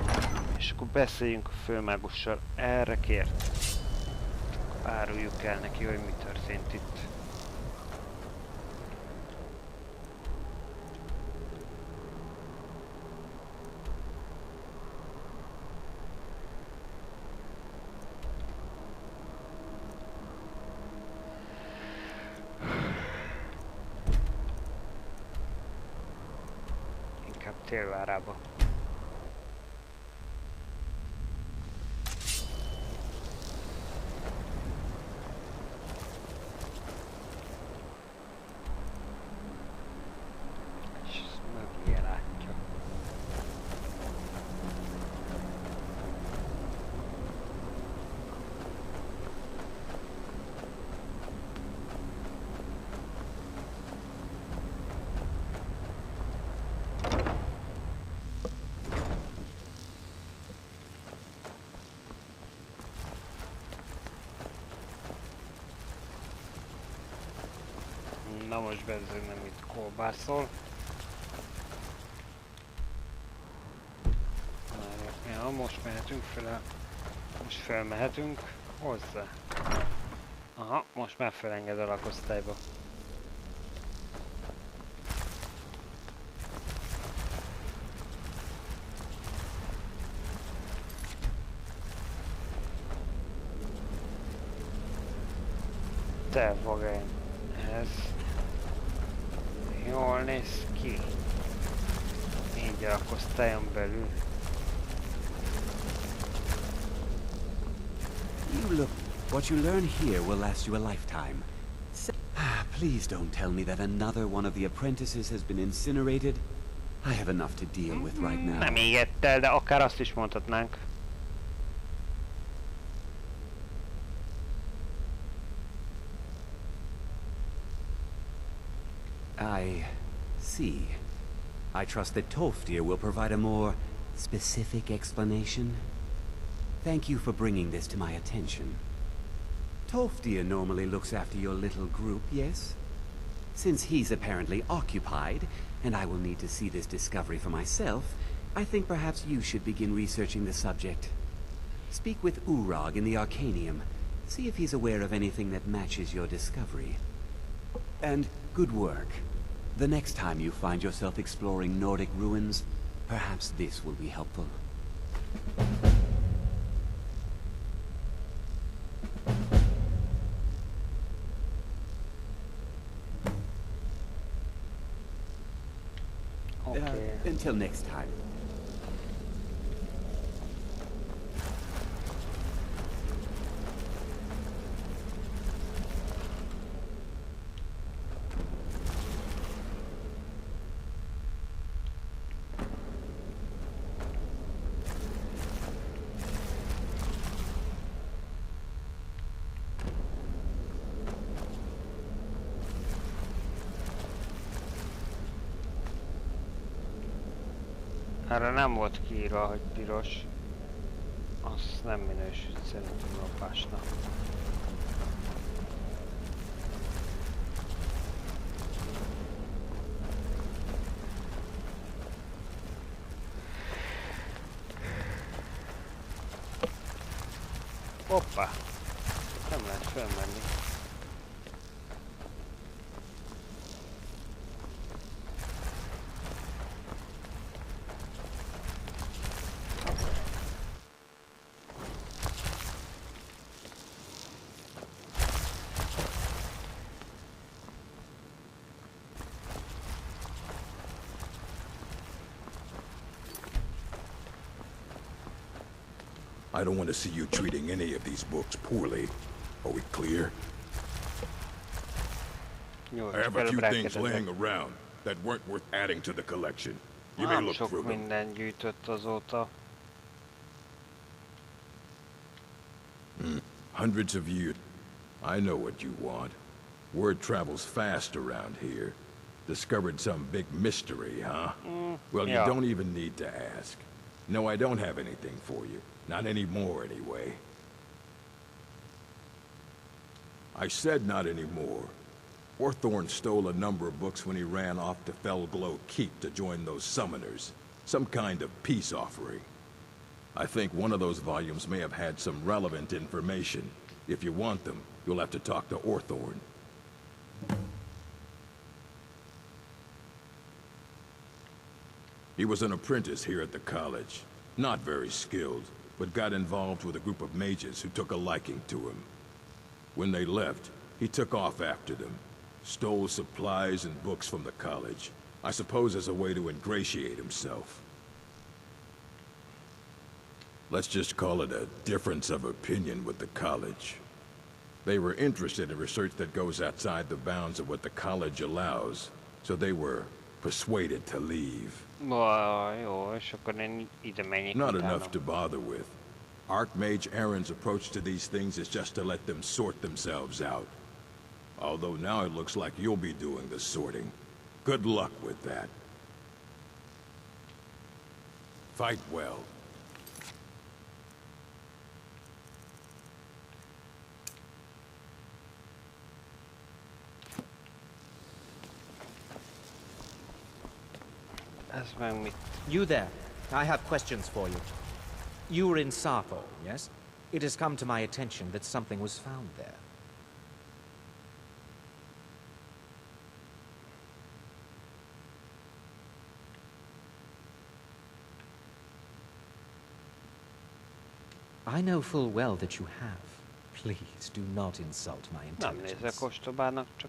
és akkor beszéljünk a főmágussal. Erre kért. Áruljuk el neki, hogy mi történt itt. Inkább Télvárába. Na most bezzünk, nem itt kolbászol. Ja, most mehetünk fel, most felmehetünk hozzá. Aha, most már felenged a lakosztályba. Te vagány, ez jól néz ki. Így a lakosztályon belül. You look, what you learn here will last you a lifetime. Please don't tell me that another one of the apprentices has been incinerated. I have enough to deal with right now. Nem égettel, de akár azt is mondhatnánk. I see. I trust that Tolfdir will provide a more specific explanation. Thank you for bringing this to my attention. Tolfdir normally looks after your little group, yes? Since he's apparently occupied, and I will need to see this discovery for myself, I think perhaps you should begin researching the subject. Speak with Urag in the Arcanium. See if he's aware of anything that matches your discovery. And good work. The next time you find yourself exploring Nordic ruins, perhaps this will be helpful. Okay. Until next time. Erre nem volt kiírva, hogy piros. Az nem minősít szerintem lopásnak. Hoppá! Nem lehet felmenni. I don't want to see you treating any of these books poorly. Are we clear? I have a few things laying around that weren't worth adding to the collection. Nem sok minden gyűjtött azóta. Hundreds of years. I know what you want. Word travels fast around here. Discovered some big mystery, huh? Well, you don't even need to ask. No, I don't have anything for you. Not anymore, anyway. I said not anymore. Orthorn stole a number of books when he ran off to Felglow Keep to join those summoners. Some kind of peace offering. I think one of those volumes may have had some relevant information. If you want them, you'll have to talk to Orthorn. He was an apprentice here at the college. Not very skilled, but got involved with a group of mages who took a liking to him. When they left, he took off after them. Stole supplies and books from the college. I suppose as a way to ingratiate himself. Let's just call it a difference of opinion with the college. They were interested in research that goes outside the bounds of what the college allows, so they were persuaded to leave. Not enough to bother with. Archmage Aaron's approach to these things is just to let them sort themselves out. Although now it looks like you'll be doing the sorting. Good luck with that. Fight well. You there. I have questions for you. You were in Sappho, yes? It has come to my attention that something was found there. I know full well that you have. Please do not insult my intelligence.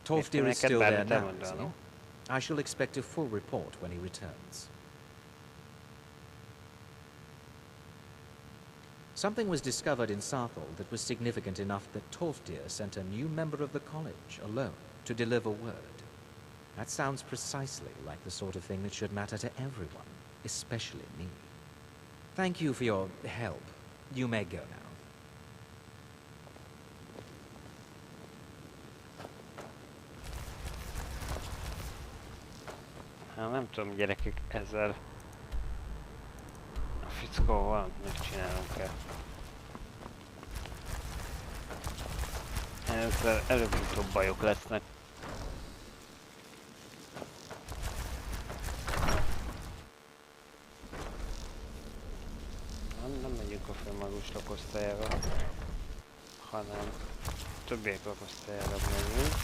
Tolfdir is still there now, is he? I shall expect a full report when he returns. Something was discovered in Sappho that was significant enough that Tolfdir sent a new member of the college alone to deliver word. That sounds precisely like the sort of thing that should matter to everyone, especially me. Thank you for your help. You may go now. Nem tudom, gyerekek, ezzel a fickóval valamit megcsinálunk kell. Ezzel előbb-utóbb bajok lesznek. Nem megyünk a főmagus lakosztályára, hanem többiek lakosztályára megyünk.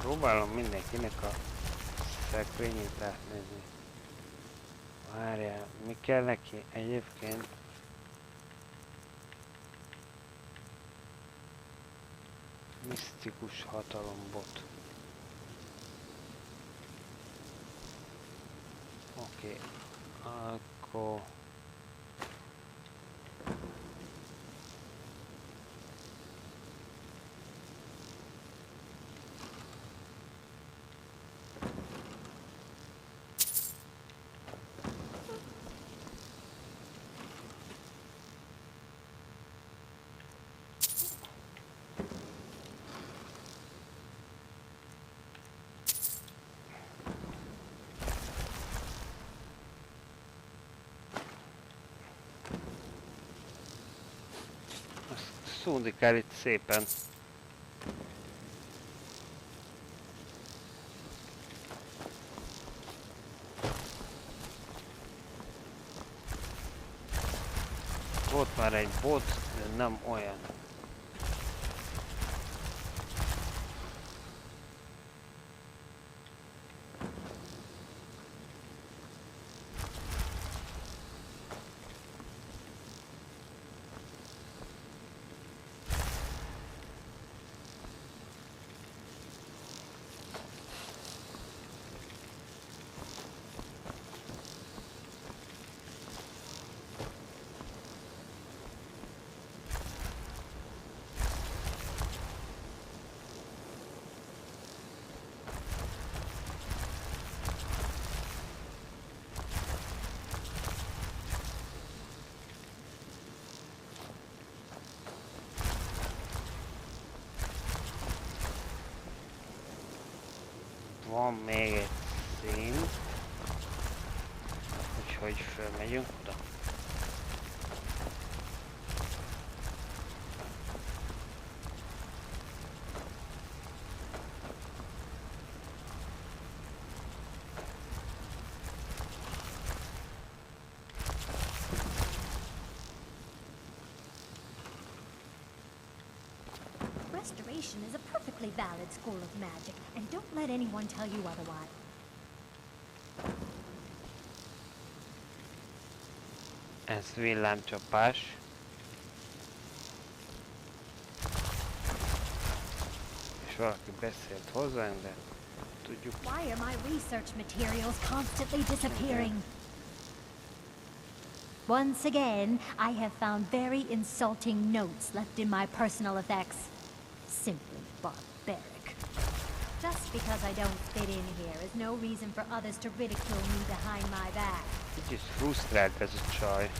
Próbálom mindenkinek a szekrényét átnézni. Várjál, mi kell neki egyébként? Misztikus hatalombot. Oké, akkor szúrni kell itt szépen. Volt már egy bot, de nem olyan. Van még egy szín, úgyhogy fölmegyünk oda. Restoration is a perfectly valid school of magic, and don't let anyone tell you otherwise. Ez villámcsapás. És valaki beszélt hozzánk, de tudjuk. Why are my research materials constantly disappearing? Once again, I have found very insulting notes left in my personal effects. Simply barbaric. Just because I don't fit in here is no reason for others to ridicule me behind my back. Kicsit frusztrált ez a csaj.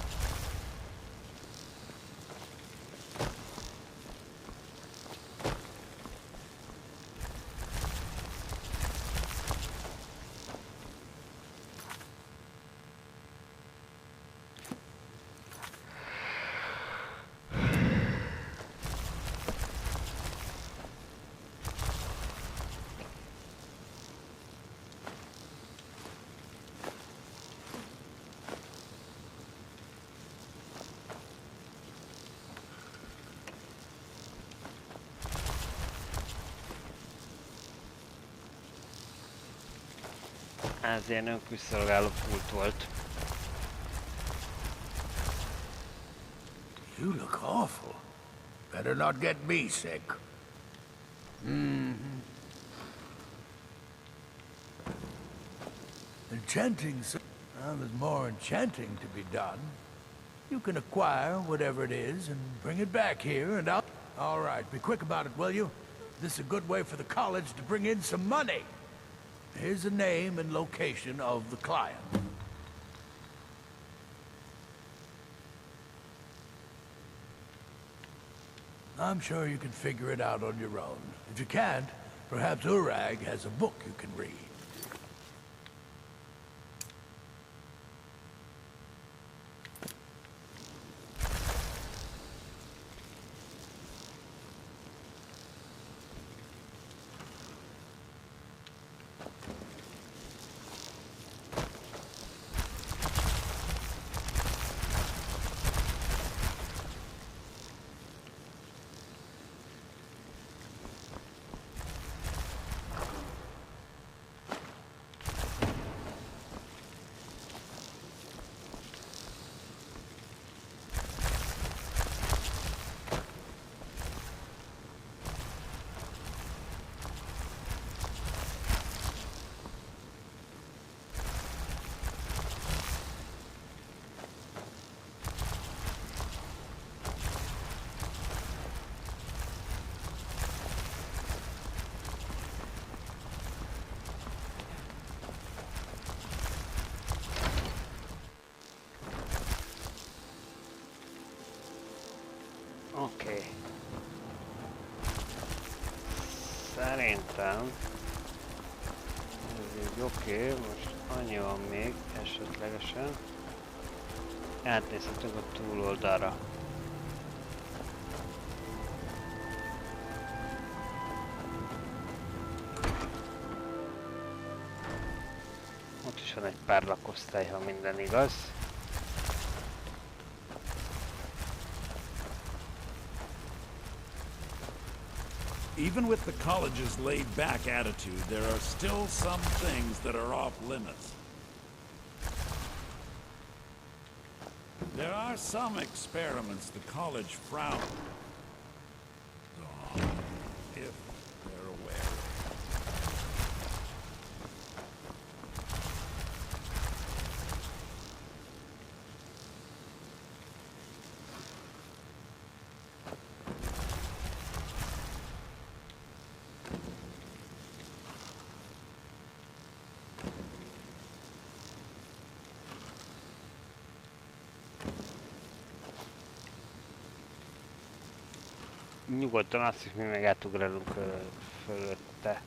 Ez ilyen önkiszolgáló pult volt. You look awful. Better not get me sick. Enchanting, well, there's more enchanting to be done. You can acquire whatever it is and bring it back here and I'll... All right, be quick about it, will you? This is a good way for the college to bring in some money. Here's the name and location of the client. I'm sure you can figure it out on your own. If you can't, perhaps Urag has a book you can read. Oké. Szerintem ez így oké, most annyi van még esetlegesen. Átnézhetünk a túloldalra. Ott is van egy pár lakosztály, ha minden igaz. Even with the college's laid-back attitude, there are still some things that are off limits. There are some experiments the college frowns on, if they're aware. Nyugodtan azt is mi meg átugrálunk fölötte.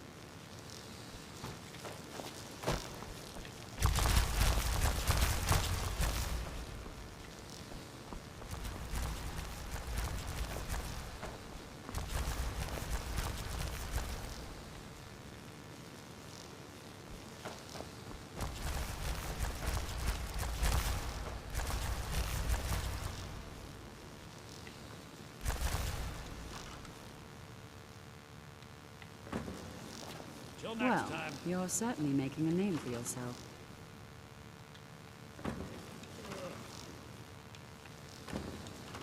Well, you're certainly making a name for yourself.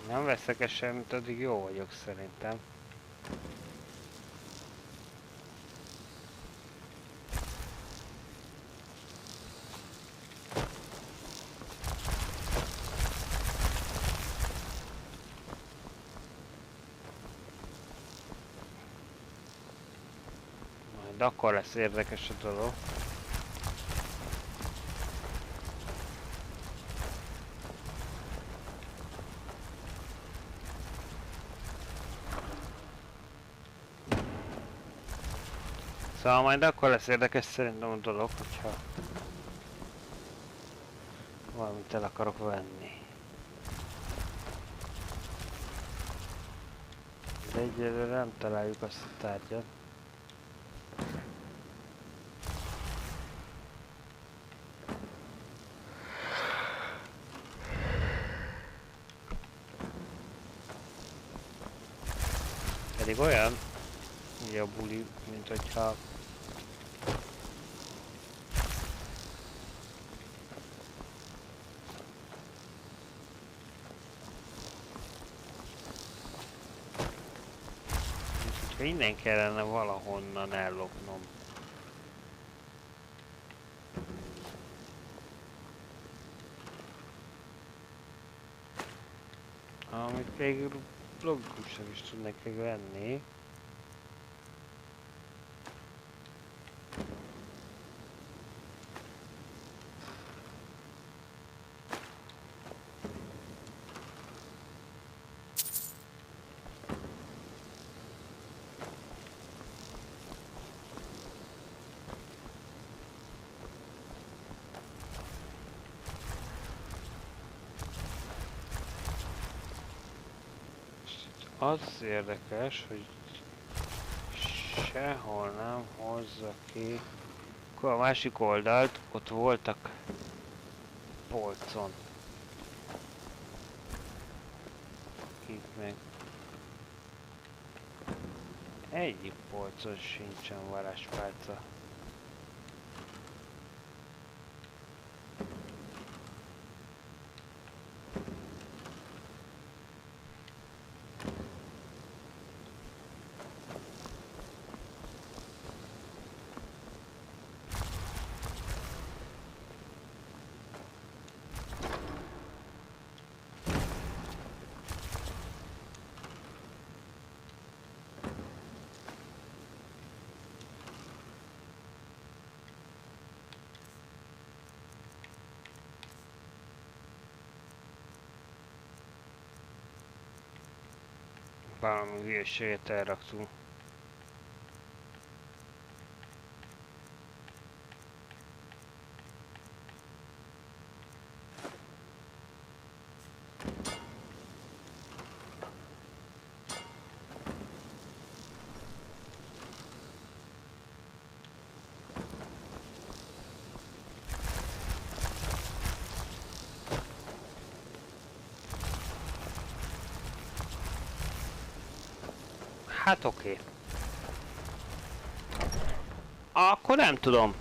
Nem veszek el semmit, addig jó vagyok szerintem. De akkor lesz érdekes a dolog. Szóval majd akkor lesz érdekes szerintem a dolog, hogyha valamit el akarok venni. De egyelőre nem találjuk azt a tárgyat. Pedig olyan, ugye a buli, mint hogyha innen kellene valahonnan ellopnom. Amit még logikusan is tudnék még venni. Az érdekes, hogy sehol nem hozza ki. Akkor a másik oldalt, ott voltak polcon. Itt meg egyik polcon sincsen varázspálca. Valami hülyeséget elraktunk. Hát oké. Akkor nem tudom.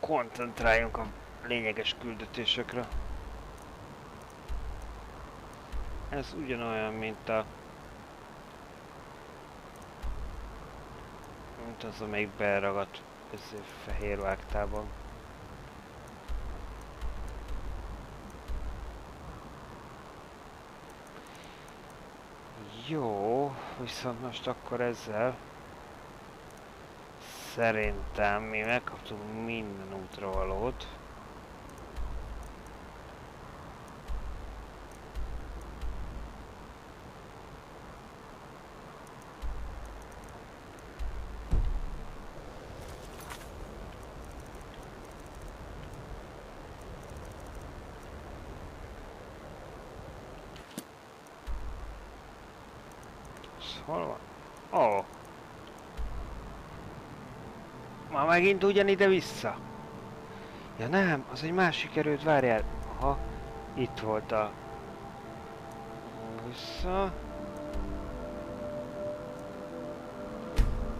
Koncentráljunk a lényeges küldetésekre. Ez ugyanolyan, mint az, amelyik belragadt fehér vágtában. Jó, viszont most akkor ezzel szerintem mi megkaptunk minden útra valót. Hol van? Ó. Oh. Már megint ugyanide vissza. Ja nem, az egy másik erőt, várjál. Aha, itt volt a... Vissza.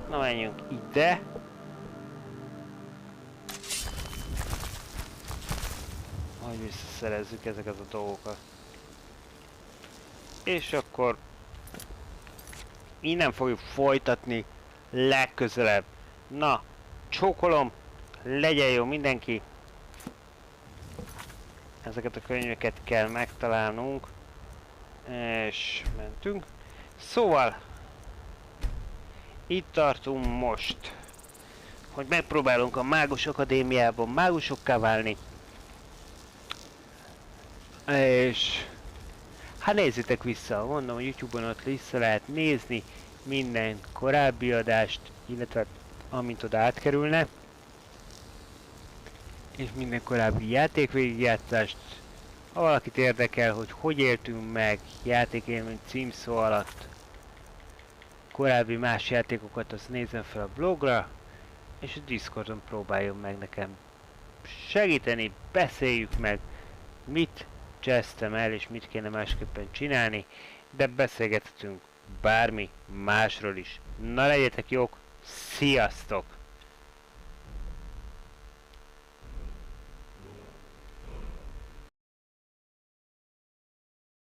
Na menjünk ide. Hogy visszaszerezzük ezeket a dolgokat. És akkor... Innen fogjuk folytatni legközelebb. Na, csókolom, legyen jó mindenki. Ezeket a könyveket kell megtalálnunk. És mentünk. Szóval, itt tartunk most, hogy megpróbálunk a Mágus Akadémiában mágusokká válni. És... Hát nézzétek vissza, mondom, a YouTube-on ott vissza lehet nézni minden korábbi adást, illetve amint oda átkerülne. És minden korábbi játék végigjátszást. Ha valakit érdekel, hogy éltünk meg játékélmény címszó alatt korábbi más játékokat, azt nézzen fel a blogra, és a Discordon próbáljon meg nekem segíteni, beszéljük meg, mit csesztem el, és mit kéne másképpen csinálni, de beszélgethetünk bármi másról is. Na legyetek jók, sziasztok!